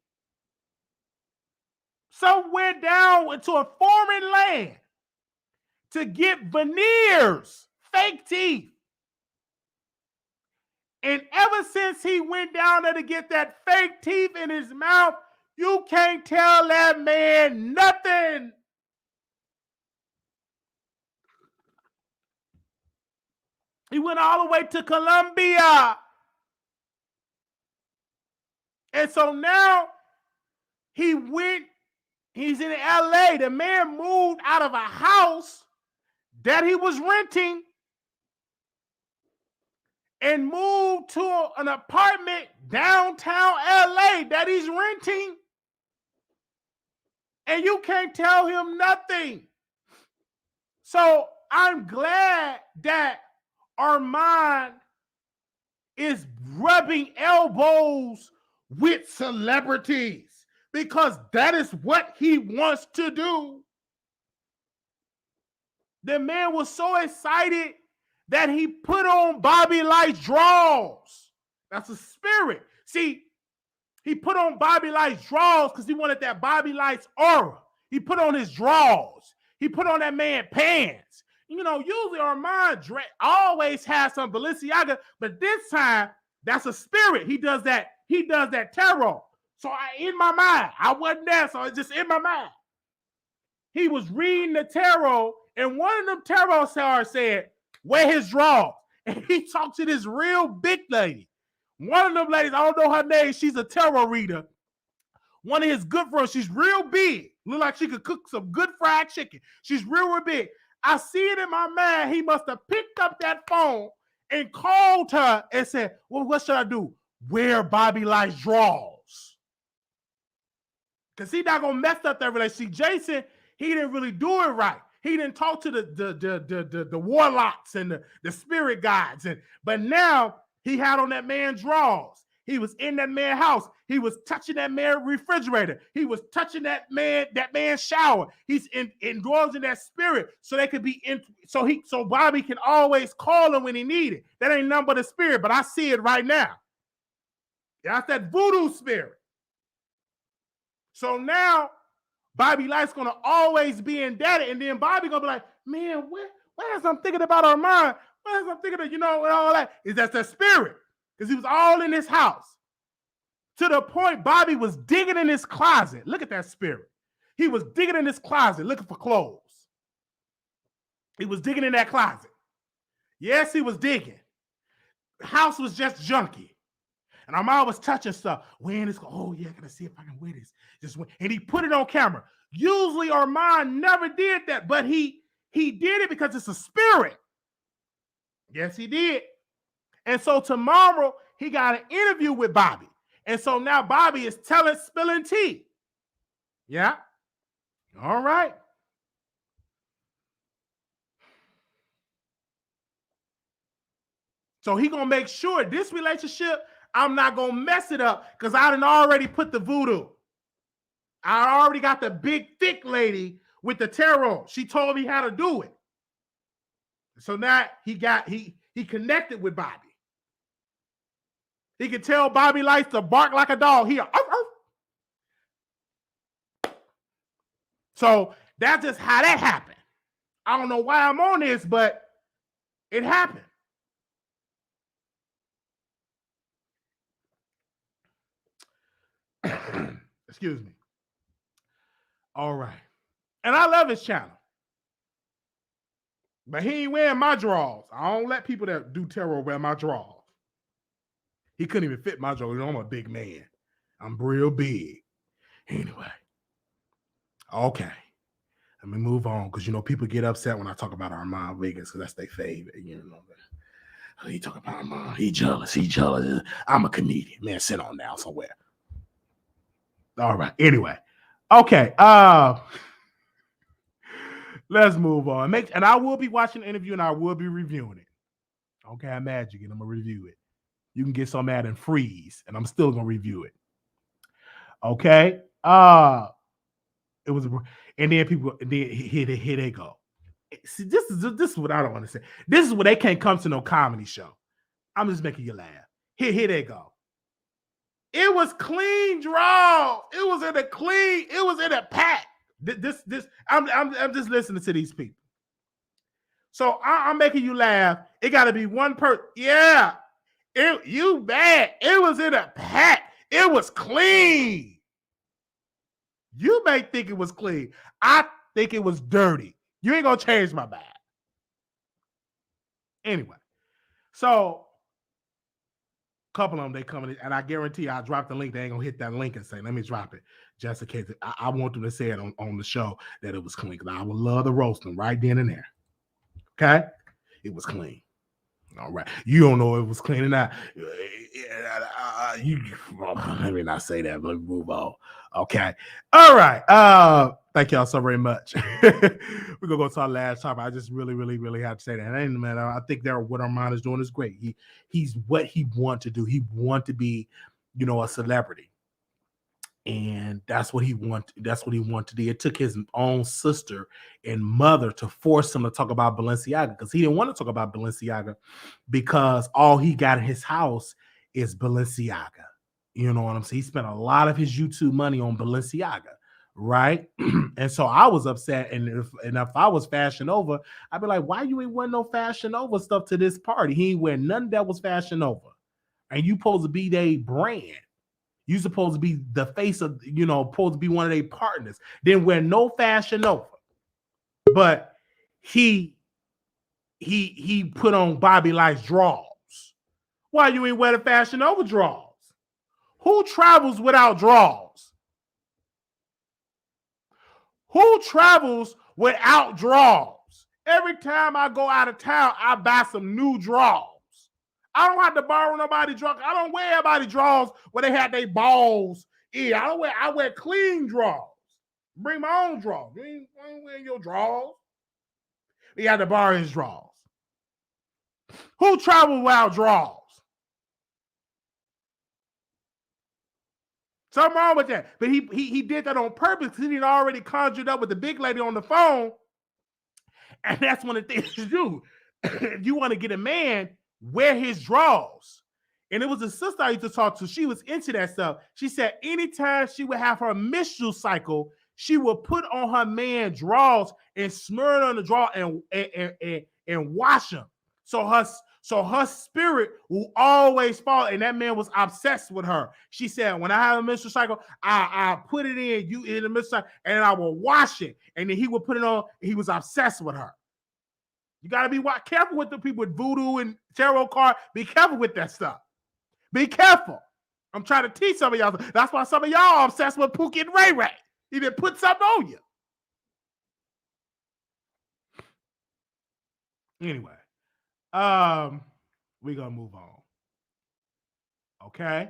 Somewhere down into a foreign land to get veneers, fake teeth. And ever since he went down there to get that fake teeth in his mouth, you can't tell that man nothing. He went all the way to Colombia. And so now he's in LA. The man moved out of a house that he was renting and moved to an apartment downtown LA that he's renting. And you can't tell him nothing. So I'm glad that Armon is rubbing elbows with celebrities because that is what he wants to do. The man was so excited that he put on Bobby Light's draws. That's a spirit. See, he put on Bobby Light's draws because he wanted that Bobby Light's aura. He put on his draws. He put on that man pants. You know, usually Armon always has some Balenciaga, but this time that's a spirit. He does that tarot. So in my mind, I wasn't there, so it's just in my mind. He was reading the tarot, and one of them tarot stars said, "Wear his drawers." And he talked to this real big lady. One of them ladies, I don't know her name, she's a tarot reader. One of his good friends, she's real big. Look like she could cook some good fried chicken. She's real big. I see it in my mind. He must have picked up that phone and called her and said, well, what should I do? Wear Bobby Light's drawers. Because he's not going to mess up that relationship. Jason, he didn't really do it right. He didn't talk to the warlocks and the spirit guides. But now he had on that man's drawers. He was in that man's house. He was touching that man's refrigerator. He was touching that man's shower. He's indulging that spirit so they could be in. So Bobby can always call him when he needed. That ain't nothing but a spirit, but I see it right now. That's that voodoo spirit. So now Bobby Light's gonna always be indebted, and then Bobby gonna be like, man, what else I'm thinking about Armon? What else I'm thinking of, and all that? Is that spirit? Because he was all in his house. To the point Bobby was digging in his closet. Look at that spirit. He was digging in his closet looking for clothes. He was digging in that closet. Yes, he was digging. The house was just junky. And Armon was touching stuff. Wearing this, oh yeah, I gotta see if I can wear this. And he put it on camera. Usually Armon never did that, but he did it because it's a spirit. Yes, he did. And so tomorrow he got an interview with Bobby. And so now Bobby is spilling tea. Yeah. All right. So he gonna make sure this relationship, I'm not gonna mess it up because I done already put the voodoo. I already got the big thick lady with the tarot. She told me how to do it. So now he connected with Bobby. He could tell Bobby likes to bark like a dog here. So that's just how that happened. I don't know why I'm on this, but it happened. Excuse me. All right. And I love his channel. But he ain't wearing my drawers. I don't let people that do tarot wear my drawers. He couldn't even fit my drawers. You know, I'm a big man. I'm real big. Anyway. Okay. Let me move on because, you know, people get upset when I talk about Armon Wiggins because that's their favorite. You know, he talking about Armon. He jealous. I'm a comedian. Man, sit on down somewhere. All right. Anyway. Okay. Let's move on. And I will be watching the interview and I will be reviewing it. Okay, I'm Magic and I'm gonna review it. You can get some ad and freeze, and I'm still gonna review it. Okay. It was, and then people, and then here they go. See, this is what I don't understand. This is where they can't come to no comedy show. I'm just making you laugh. Here they go. It was clean draw. It was in a pack. I'm just listening to these people. So I'm making you laugh. It got to be one person. Yeah, you bad. It was in a pack. It was clean. You may think it was clean. I think it was dirty. You ain't gonna change my mind. Anyway, so a couple of them, they coming in, and I guarantee I dropped the link. They ain't gonna hit that link and say, let me drop it. Just in case. I want them to say it on the show that it was clean. Because I would love to roast them right then and there. Okay? It was clean. All right. You don't know if it was clean or not. Let me not say that. Let me move on. Okay. All right. Thank y'all so very much. We're gonna go to our last topic. I just really have to say that. And man, I think that what Armon is doing is great. He's what he wants to do. He wants to be, you know, a celebrity. And that's what he wanted. That's what he wanted to do. It took his own sister and mother to force him to talk about Balenciaga because he didn't want to talk about Balenciaga because all he got in his house is Balenciaga. You know what I'm saying? He spent a lot of his YouTube money on Balenciaga, right? And so I was upset. And if I was Fashion Nova, I'd be like, why you ain't wearing no Fashion Nova stuff to this party? He ain't wearing none that was Fashion Nova. And you supposed to be their brand. You supposed to be the face of, you know, supposed to be one of their partners. Didn't wear no Fashion Nova. But he put on Bobby Light's draws. Why you ain't wear the Fashion Nova draws? Who travels without draws? Who travels without draws? Every time I go out of town, I buy some new draws. I don't have to borrow nobody's draws. I don't wear everybody's draws where they had their balls in. I wear clean draws. Bring my own draws. You ain't wearing your draws. You had to borrow his draws. Who traveled without draws? Something wrong with that. But he did that on purpose because he had already conjured up with the big lady on the phone. And that's one of the things you do. If you want to get a man, wear his draws. And it was a sister I used to talk to. She was into that stuff. She said anytime she would have her menstrual cycle, she would put on her man draws and smear it on the draw and wash them. So her spirit will always fall. And that man was obsessed with her. She said, when I have a menstrual cycle, I put it in the menstrual cycle and I will wash it. And then he would put it on. He was obsessed with her. You got to be careful with the people with voodoo and tarot card. Be careful with that stuff. Be careful. I'm trying to teach some of y'all. That's why some of y'all are obsessed with Pookie and Ray Ray. He didn't put something on you. Anyway, we're going to move on. Okay?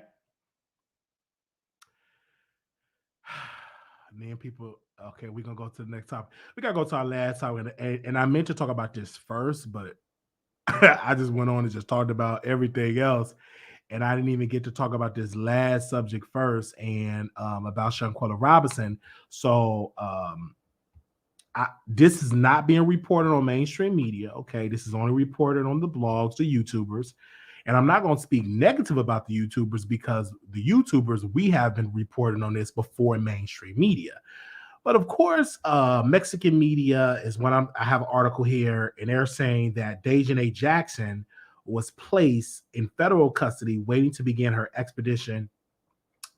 And then people, okay, we're going to go to the next topic. We got to go to our last topic. And I meant to talk about this first, but I just went on and just talked about everything else. And I didn't even get to talk about this last subject first and about Shanquella Robinson. So this is not being reported on mainstream media. Okay, this is only reported on the blogs, the YouTubers. And I'm not going to speak negative about the YouTubers because the YouTubers, we have been reporting on this before in mainstream media. But of course, Mexican media is when I have an article here, and they're saying that Daejhanae Jackson was placed in federal custody waiting to begin her extradition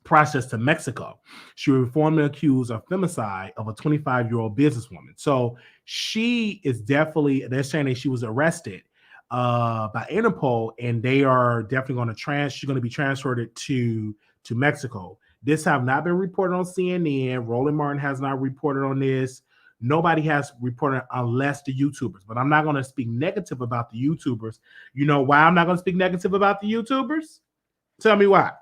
processed to Mexico. She was formally accused of femicide of a 25-year-old businesswoman. So she is definitely, they're saying that she was arrested by Interpol, and they are definitely going to she's going to be transferred to Mexico. This have not been reported on CNN. Roland Martin has not reported on this. Nobody has reported unless the YouTubers. But I'm not going to speak negative about the YouTubers. You know why I'm not going to speak negative about the YouTubers? Tell me why.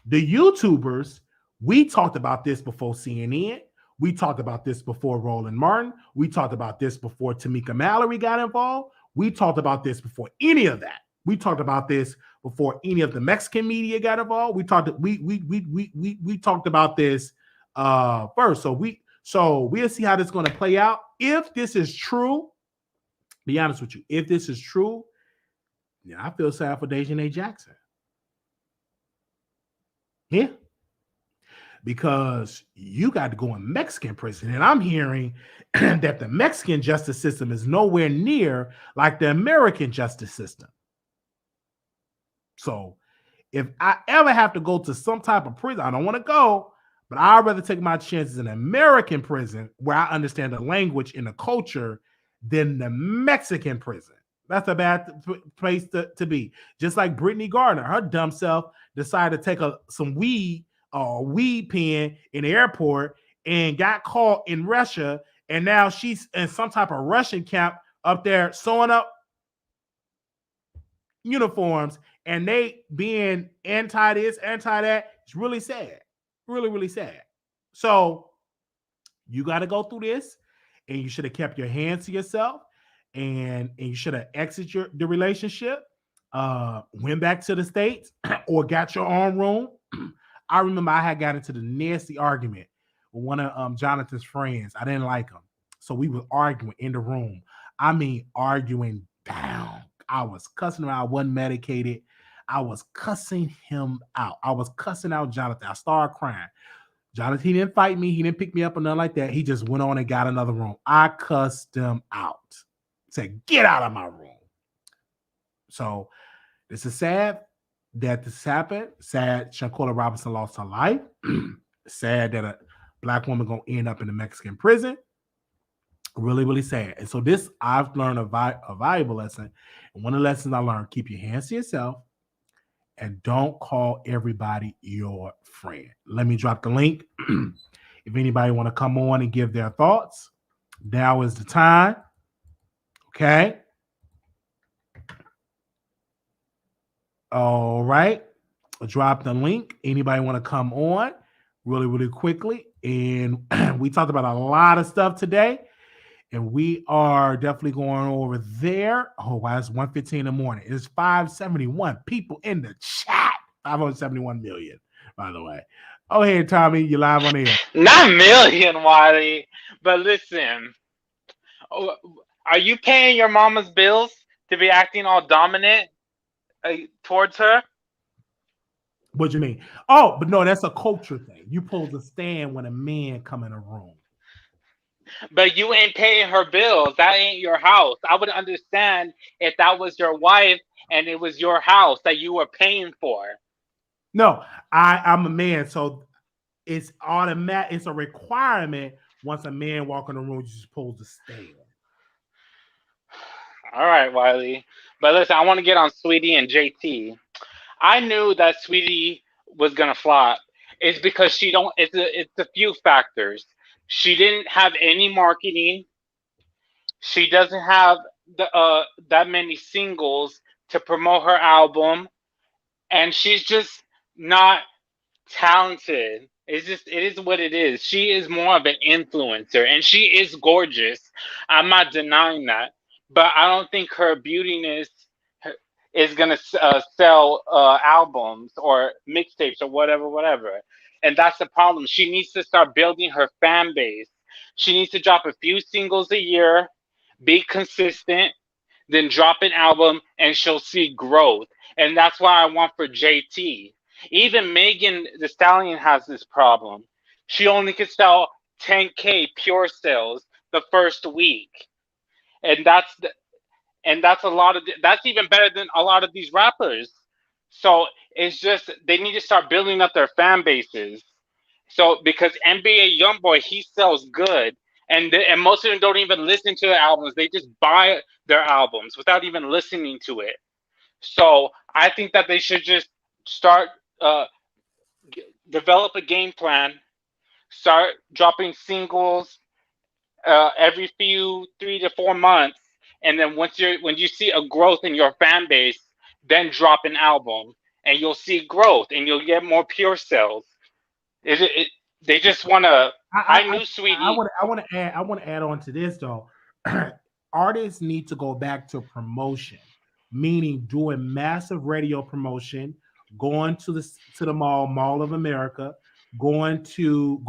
The YouTubers, we talked about this before CNN. We talked about this before Roland Martin. We talked about this before Tamika Mallory got involved. We talked about this before any of that. We talked about this before any of the Mexican media got involved. We talked about this first. So we'll see how this is going to play out. If this is true, be honest with you, if this is true, yeah, I feel sad for Daejhanae Jackson. Yeah. Because you got to go in Mexican prison. And I'm hearing that the Mexican justice system is nowhere near like the American justice system. So if I ever have to go to some type of prison, I don't want to go, but I'd rather take my chances in American prison where I understand the language and the culture than the Mexican prison. That's a bad place to be. Just like Brittany Gardner, her dumb self decided to take some weed pen in the airport and got caught in Russia, and now she's in some type of Russian camp up there sewing up uniforms, and they being anti this, anti that. It's really sad. Really, really sad. So you got to go through this, and you should have kept your hands to yourself, and you should have exited the relationship, went back to the States, or got your own room. I remember I had got into the nasty argument with one of Jonathan's friends. I didn't like him. So we were arguing in the room. I mean, arguing down. I was cussing him out. I wasn't medicated. I was cussing him out. I was cussing out Jonathan. I started crying. Jonathan, he didn't fight me. He didn't pick me up or nothing like that. He just went on and got another room. I cussed him out. Said, get out of my room. So this is sad that this happened. Sad Shanquella Robinson lost her life. Sad that a Black woman gonna end up in a Mexican prison. Really, really sad. And so this, I've learned a valuable lesson. And one of the lessons I learned, keep your hands to yourself and don't call everybody your friend. Let me drop the link. If anybody want to come on and give their thoughts, now is the time. Okay. All right. I'll drop the link. Anybody want to come on really, really quickly? And we talked about a lot of stuff today. And we are definitely going over there. Oh, wow, it's 1:15 in the morning. It's 571 people in the chat. 571 million, by the way. Oh, hey, Tommy, you live on air. Not million, Wiley. But listen, are you paying your mama's bills to be acting all dominant towards her? What do you mean? Oh, but no, that's a culture thing. You supposed to stand when a man come in a room. But you ain't paying her bills. That ain't your house. I would understand if that was your wife and it was your house that you were paying for. No, I'm a man, so it's automatic. It's a requirement. Once a man walk in the room, you're supposed to stand. All right, Wiley. But listen, I want to get on Sweetie and JT. I knew that Sweetie was gonna flop. It's because she don't. It's a few factors. She didn't have any marketing. She doesn't have that many singles to promote her album, and she's just not talented. It is what it is. She is more of an influencer, and she is gorgeous. I'm not denying that, but I don't think her beautiness is gonna sell albums or mixtapes or whatever. And that's the problem. She needs to start building her fan base. She needs to drop a few singles a year, be consistent, then drop an album, and she'll see growth. And that's what I want for JT. Even Megan the Stallion has this problem. She only could sell 10K pure sales the first week. and that's a lot of that's even better than a lot of these rappers. So it's just they need to start building up their fan bases. So because NBA YoungBoy, he sells good, and most of them don't even listen to the albums. They just buy their albums without even listening to it. So I think that they should just start uh, develop a game plan, start dropping singles every few 3 to 4 months, and then when you see a growth in your fan base, then drop an album, and you'll see growth, and you'll get more pure sales. They just want to. I, I knew Sweetie. I want to add on to this though. Artists need to go back to promotion, meaning doing massive radio promotion, going to the Mall of America, going to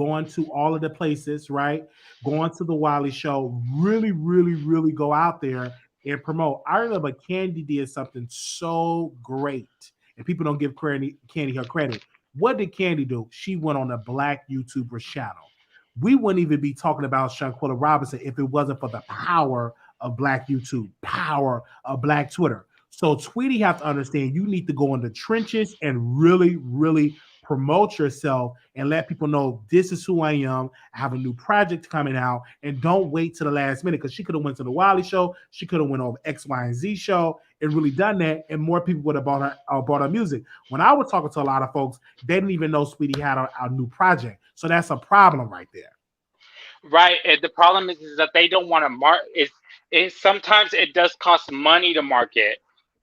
all of the places, right? Going to the Wiley Show, really, really, really go out there and promote. I remember Candy did something so great, and people don't give Candy her credit. What did Candy do? She went on a black YouTuber channel. We wouldn't even be talking about Shanquella Robinson if it wasn't for the power of black YouTube, power of black Twitter. So Tweety have to understand you need to go in the trenches and really, really promote yourself and let people know this is who I am. I have a new project coming out, and don't wait to the last minute because she could have went to the Wiley Show, she could have went over X, Y, and Z show and really done that, and more people would have bought her music. When I was talking to a lot of folks, they didn't even know Sweetie had a new project, so that's a problem right there. Right. And the problem is that they don't want to Is sometimes it does cost money to market.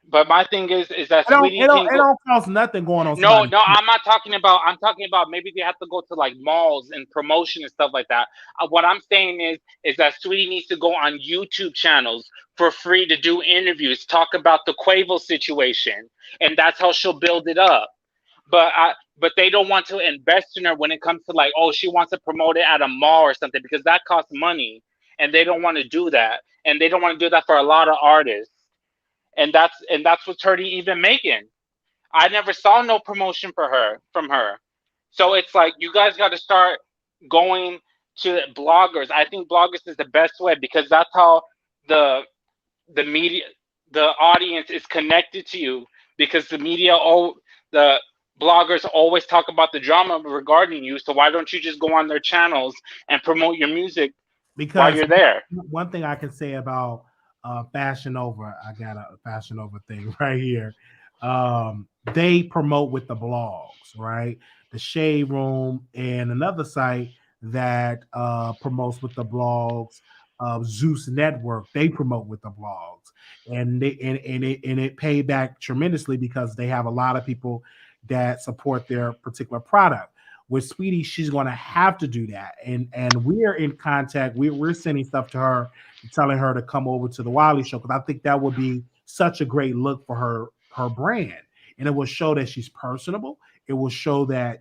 But my thing is that Sweetie can It go. don't cost nothing going on No, somebody. no, I'm not talking about. I'm talking about maybe they have to go to like malls and promotion and stuff like that. What I'm saying is that Sweetie needs to go on YouTube channels for free to do interviews, talk about the Quavo situation, and that's how she'll build it up. But they don't want to invest in her when it comes to like, oh, she wants to promote it at a mall or something because that costs money, and they don't want to do that, and they don't want to do that for a lot of artists, and that's what's hurting even Megan. I never saw no promotion for her from her. So it's like you guys got to start going to bloggers. I think bloggers is the best way because that's how the the media the audience is connected to you because the bloggers always talk about the drama regarding you. So why don't you just go on their channels and promote your music while Because you're there? one thing I can say about Fashion Over, I got a Fashion Over thing right here. They promote with the blogs, right? The Shade Room and another site that promotes with the blogs. Zeus Network, they promote with the blogs, and it paid back tremendously because they have a lot of people that support their particular product. With Sweetie, she's going to have to do that, and we're in contact. We're sending stuff to her, telling her to come over to the Wiley Show because I think that would be such a great look for her brand, and it will show that she's personable. It will show that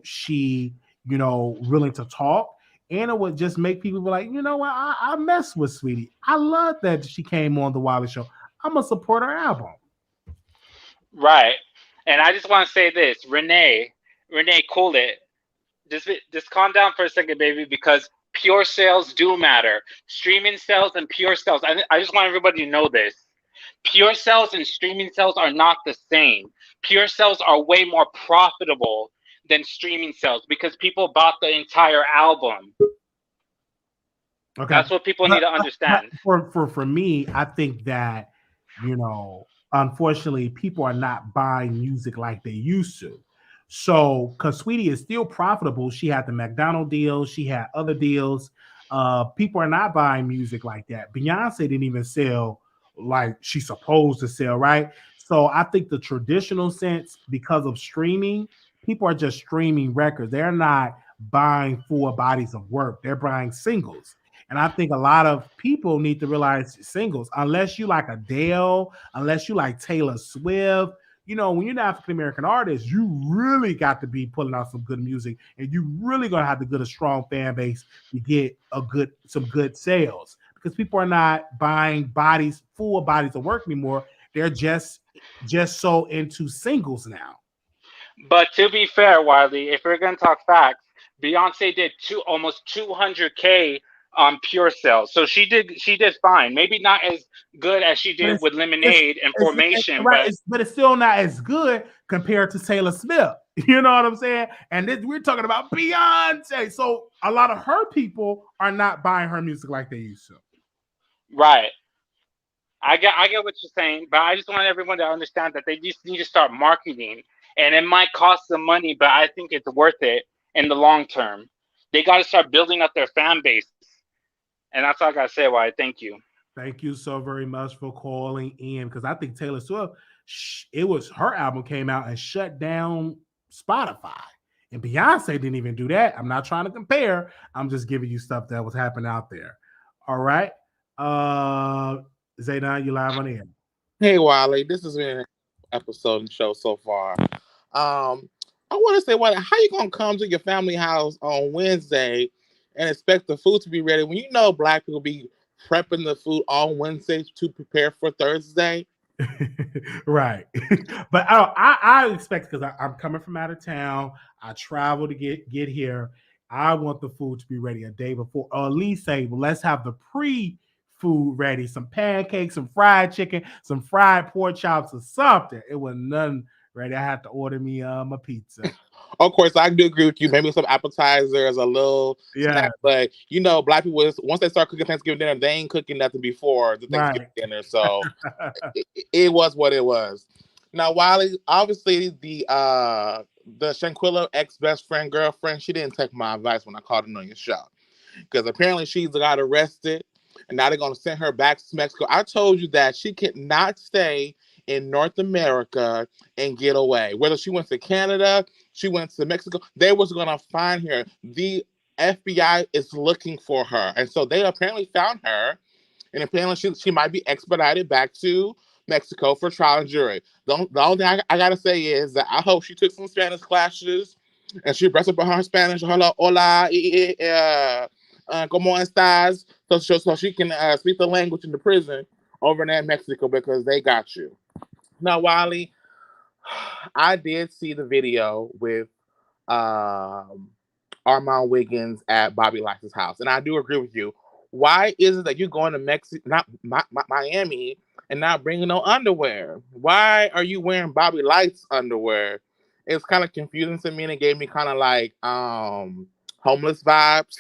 she willing to talk, and it would just make people be like, you know what, I mess with Sweetie. I love that she came on the Wiley Show. I'm gonna support her album. Right. And I just want to say this, Renee, cool it. Just calm down for a second, baby, because pure sales do matter. Streaming sales and pure sales. I just want everybody to know this. Pure sales and streaming sales are not the same. Pure sales are way more profitable than streaming sales because people bought the entire album. Okay. That's what people need to understand. For me, I think that unfortunately, people are not buying music like they used to. So, because Sweetie is still profitable, she had the McDonald deal, she had other deals. People are not buying music like that. Beyonce didn't even sell like she's supposed to sell, right? So, I think the traditional sense, because of streaming, people are just streaming records. They're not buying full bodies of work. They're buying singles. And I think a lot of people need to realize singles, unless you like Adele, unless you like Taylor Swift, when you're an African American artist, you really got to be pulling out some good music, and you really gonna have to get a strong fan base to get some good sales because people are not buying full bodies of work anymore. They're just so into singles now. But to be fair, Wiley, if we're gonna talk facts, Beyonce did almost 200K on pure sales. So she did fine. Maybe not as good as she But did with it's, Lemonade and it's Formation, right. but But it's still not as good compared to Taylor Swift. You know what I'm saying? And we're talking about Beyonce. So a lot of her people are not buying her music like they used to. right. I get what you're saying, but I just want everyone to understand that they just need to start marketing, and it might cost them money, but I think it's worth it in the long term. They got to start building up their fan base, and that's all I gotta say. Why? Thank you. Thank you so very much for calling in because I think Taylor Swift, it was her album came out and shut down Spotify. And Beyonce didn't even do that. I'm not trying to compare. I'm just giving you stuff that was happening out there. All right. Zaydan, you live on air. Hey Wiley, this has been an episode and show so far. I want to say, what? How you gonna come to your family house on Wednesday and expect the food to be ready when you know Black people be prepping the food on Wednesday to prepare for Thursday? Right. But I expect because I'm coming from out of town. I travel to get here. I want the food to be ready a day before, or at least say, well, let's have the pre-food ready. Some pancakes, some fried chicken, some fried pork chops, or something. It was none ready. I had to order me a pizza. Of course, I do agree with you. Maybe some appetizers, a little snack, but you know, Black people once they start cooking Thanksgiving dinner, they ain't cooking nothing before the Thanksgiving dinner. So it was what it was. Now, Wiley, obviously the Shanquella ex best friend girlfriend, she didn't take my advice when I called her on your show because apparently she's got arrested and now they're going to send her back to Mexico. I told you that she cannot stay in North America and get away. Whether she went to Canada, she went to Mexico, they was going to find her. The FBI is looking for her. And so they apparently found her. And apparently she might be expedited back to Mexico for trial and jury. The only thing I got to say is that I hope she took some Spanish classes and she brushed up on her Spanish. Hola, hola, ¿cómo estás? So she can speak the language in the prison over there in Mexico because they got you. Now, Wiley, I did see the video with Armon Wiggins at Bobby Lax's house, and I do agree with you. Why is it that you're going to Mexico, not Miami, and not bringing no underwear? Why are you wearing Bobby Light's underwear? It's kind of confusing to me, and it gave me kind of like homeless vibes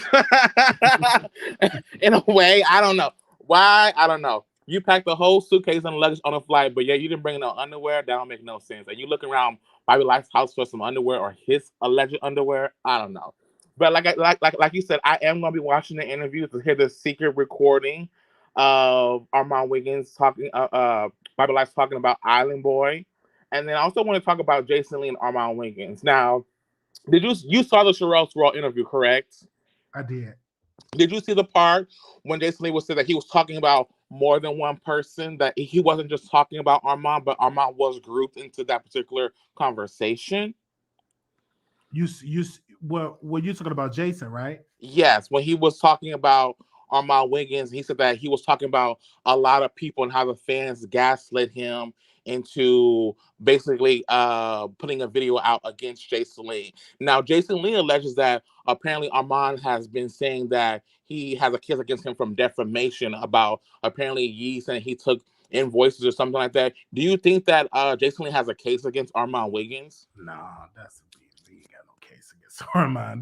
in a way. I don't know why. I don't know. You packed the whole suitcase and luggage on a flight, but yeah, you didn't bring no underwear. That don't make no sense. And you looking around Bobby Light's house for some underwear or his alleged underwear. I don't know. But like you said, I am gonna be watching the interview to hear the secret recording of Armon Wiggins talking, Bobby Light's talking about Island Boy, and then I also want to talk about Jason Lee and Armon Wiggins. Now, you saw the Sherelle Swirl interview, correct? I did. Did you see the part when Jason Lee was saying that he was talking about more than one person? That he wasn't just talking about Armon, but Armon was grouped into that particular conversation. You you're talking about Jason, right? Yes, when he was talking about Armon Wiggins, he said that he was talking about a lot of people and how the fans gaslit him into basically putting a video out against Jason Lee. Now, Jason Lee alleges that apparently Armon has been saying that he has a case against him from defamation about apparently Yee saying he took invoices or something like that. Do you think that Jason Lee has a case against Armon Wiggins? Nah, that's he ain't got no case against Armon.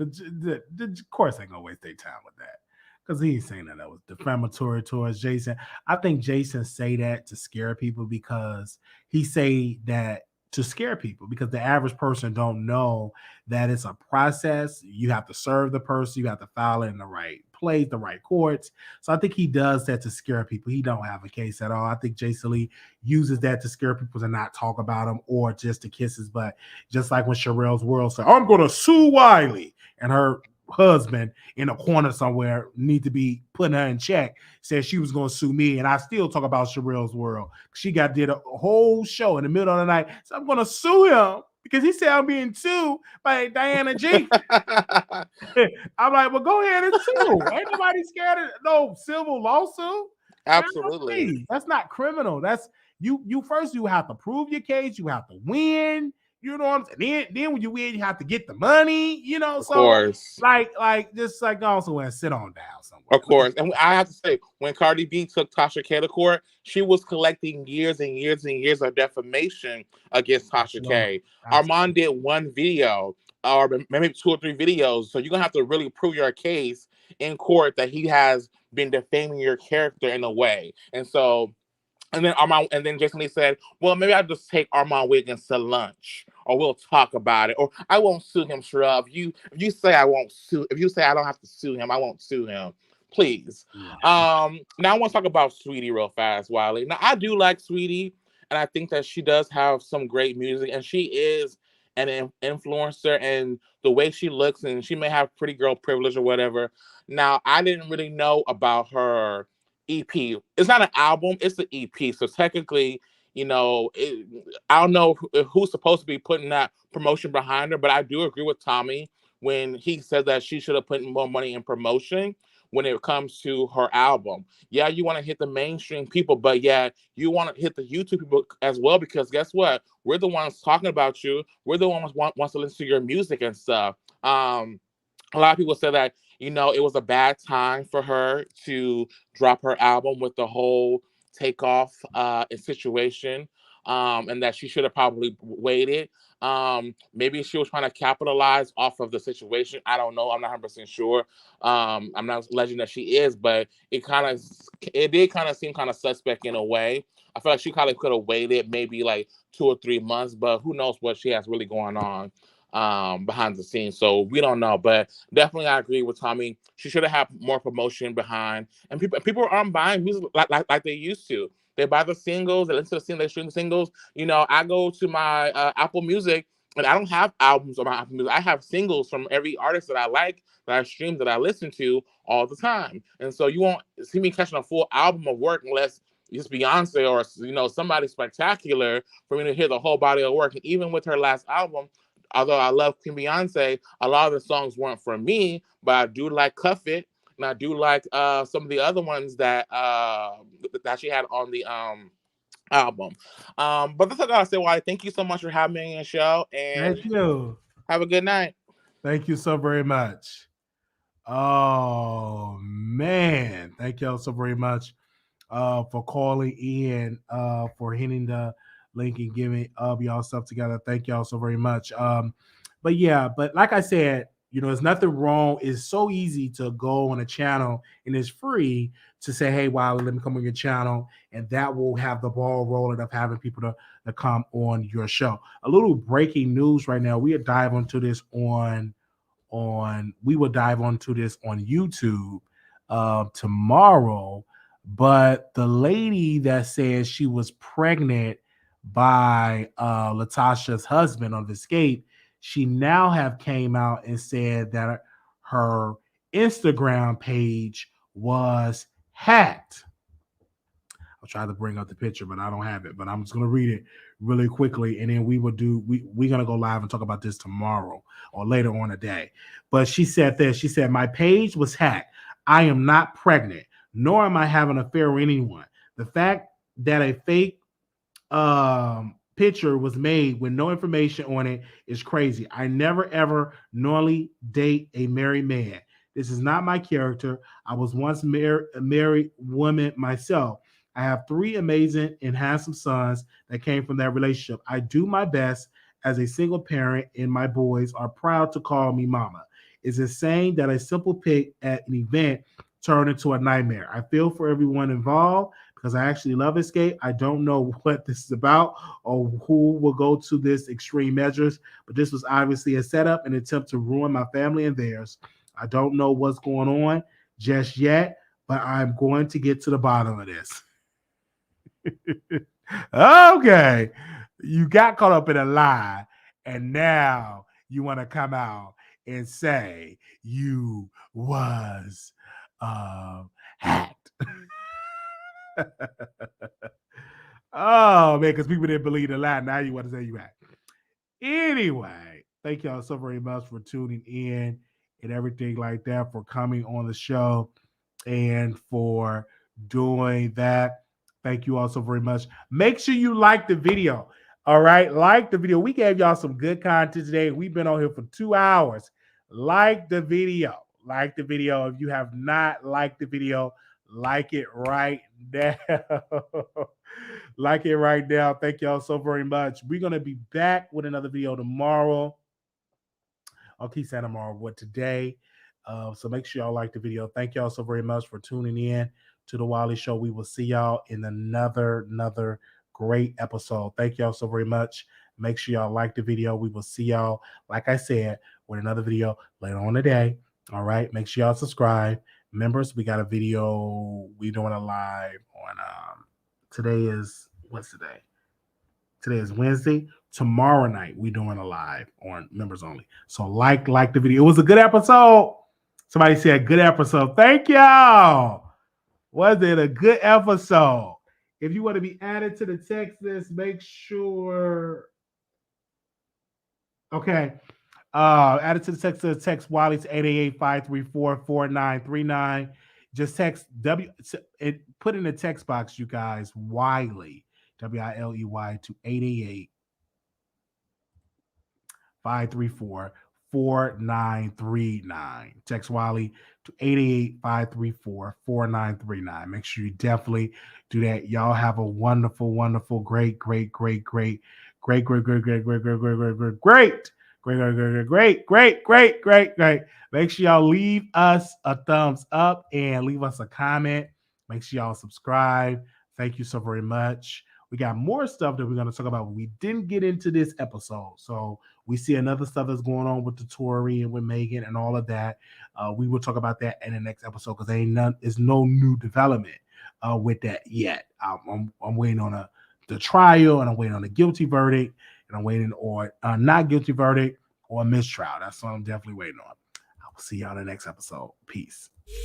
The course ain't gonna waste their time with that because he ain't saying that was defamatory towards Jason. I think Jason say that to scare people because he say that to scare people because the average person don't know that it's a process. You have to serve the person, you have to file it in the right place, the right courts. So I think he does that to scare people. He don't have a case at all. I think Jason Lee uses that to scare people to not talk about him or just to kiss his butt. Just like when Sherelle's World said, I'm going to sue Wiley, and her husband in a corner somewhere need to be putting her in check, said she was going to sue me, and I still talk about Sherelle's World. She did a whole show in the middle of the night, so I'm going to sue him because he said I'm being sued by Daejhanae Jackson. I'm like, well, go ahead and sue. Ain't nobody scared of no civil lawsuit. Absolutely. That's not criminal. That's you first you have to prove your case, you have to win. You know what I'm saying? Then when you win, you have to get the money, you know. Of So course. just like also and sit on down somewhere. Of course. And I have to say, when Cardi B took Tasha K to court, she was collecting years and years and years of defamation against Tasha K. Armon did one video, or maybe 2 or 3 videos. So you're gonna have to really prove your case in court that he has been defaming your character in a way. And so and then Jason Lee said, well, maybe I'll just take Armon Wiggins to lunch, or we'll talk about it, or I won't sue him, Shrub. If you say I won't sue, if you say I don't have to sue him, I won't sue him. Please. Yeah. Now I want to talk about Sweetie real fast, Wiley. Now I do like Sweetie, and I think that she does have some great music, and she is an influencer, and the way she looks, and she may have pretty girl privilege or whatever. Now I didn't really know about her EP. It's not an album, it's an EP. So technically, I don't know who's supposed to be putting that promotion behind her, but I do agree with Tommy when he said that she should have put more money in promotion when it comes to her album. Yeah, you want to hit the mainstream people, but yeah, you want to hit the YouTube people as well, because guess what? We're the ones talking about you. We're the ones wants to listen to your music and stuff. A lot of people said that, it was a bad time for her to drop her album with the whole takeoff situation, and that she should have probably waited. Maybe she was trying to capitalize off of the situation. I don't know. I'm not 100% sure. I'm not alleging that she is, but it did kind of seem kind of suspect in a way. I feel like she kind of could have waited maybe like 2 or 3 months, but who knows what she has really going on behind the scenes. So we don't know, but definitely I agree with Tommy. She should have had more promotion behind, and people aren't buying music like they used to. They buy the singles, they listen to the singles, they stream the singles. I go to my Apple Music, and I don't have albums on my Apple Music. I have singles from every artist that I like, that I stream, that I listen to all the time. And so you won't see me catching a full album of work unless it's Beyonce or somebody spectacular for me to hear the whole body of work. And even with her last album, although I love Queen Beyonce, a lot of the songs weren't for me, but I do like Cuff It, and I do like some of the other ones that she had on the album. But that's all I gotta say. Why, thank you so much for having me on your show, and thank you. Have a good night. Thank you so very much. Oh man, thank y'all so very much for calling in, for hitting the link and giving y'all stuff together. Thank y'all so very much. But like I said, there's nothing wrong. It's so easy to go on a channel, and it's free to say, hey, Wiley, let me come on your channel, and that will have the ball rolling of having people to come on your show. A little breaking news right now. We will dive onto this on YouTube tomorrow. But the lady that says she was pregnant by Latasha's husband on the Escape, she now have came out and said that her Instagram page was hacked. I'll try to bring up the picture, but I don't have it. But I'm just going to read it really quickly, and then we're going to go live and talk about this tomorrow or later on today. But she said this. She said, my page was hacked. I am not pregnant, nor am I having an affair with anyone. The fact that a fake picture was made with no information on it is crazy. I never ever normally date a married man. This is not my character. I was once a married woman myself. I have 3 amazing and handsome sons that came from that relationship. I do my best as a single parent, and my boys are proud to call me mama. It's insane that a simple pic at an event turned into a nightmare. I feel for everyone involved because I actually love Escape. I don't know what this is about or who will go to this extreme measures, but this was obviously a setup, an attempt to ruin my family and theirs. I don't know what's going on just yet, but I'm going to get to the bottom of this. Okay. You got caught up in a lie, and now you want to come out and say you was hacked. Oh man, because people didn't believe the lie. Now you want to say you hacked. Anyway, thank y'all so very much for tuning in and everything like that, for coming on the show and for doing that. Thank you all so very much. Make sure you like the video. All right, like the video. We gave y'all some good content today. We've been on here for 2 hours. Like the video. Like the video. If you have not liked the video, like it right now. Like it right now. Thank y'all so very much. We're going to be back with another video tomorrow. I'll keep saying tomorrow, but today. So make sure y'all like the video. Thank y'all so very much for tuning in to the Wiley Show. We will see y'all in another great episode. Thank y'all so very much. Make sure y'all like the video. We will see y'all, like I said, with another video later on today. All right. Make sure y'all subscribe. Members, we got a video. We doing a live on today is what's today? Today is Wednesday. Tomorrow night, we doing a live on members only. So like the video. It was a good episode. Somebody said good episode. Thank y'all. Was it a good episode? If you want to be added to the text list, make sure. Okay. Added to the text list, text Wiley to 888-534-4939. Just text put in the text box, you guys, Wiley, WILEY to 888-534-4939. Text Wiley to 888-534-4939. Make sure you definitely do that. Y'all have a wonderful, great. Make sure y'all leave us a thumbs up and leave us a comment. Make sure y'all subscribe. Thank you so very much. We got more stuff that we're going to talk about. We didn't get into this episode. So we see another stuff that's going on with the Tory and with Megan and all of that. We will talk about that in the next episode because there's no new development with that yet. I'm waiting on the trial, and I'm waiting on a guilty verdict, and I'm waiting on a not guilty verdict or a mistrial. That's what I'm definitely waiting on. I will see y'all in the next episode. Peace. Hey.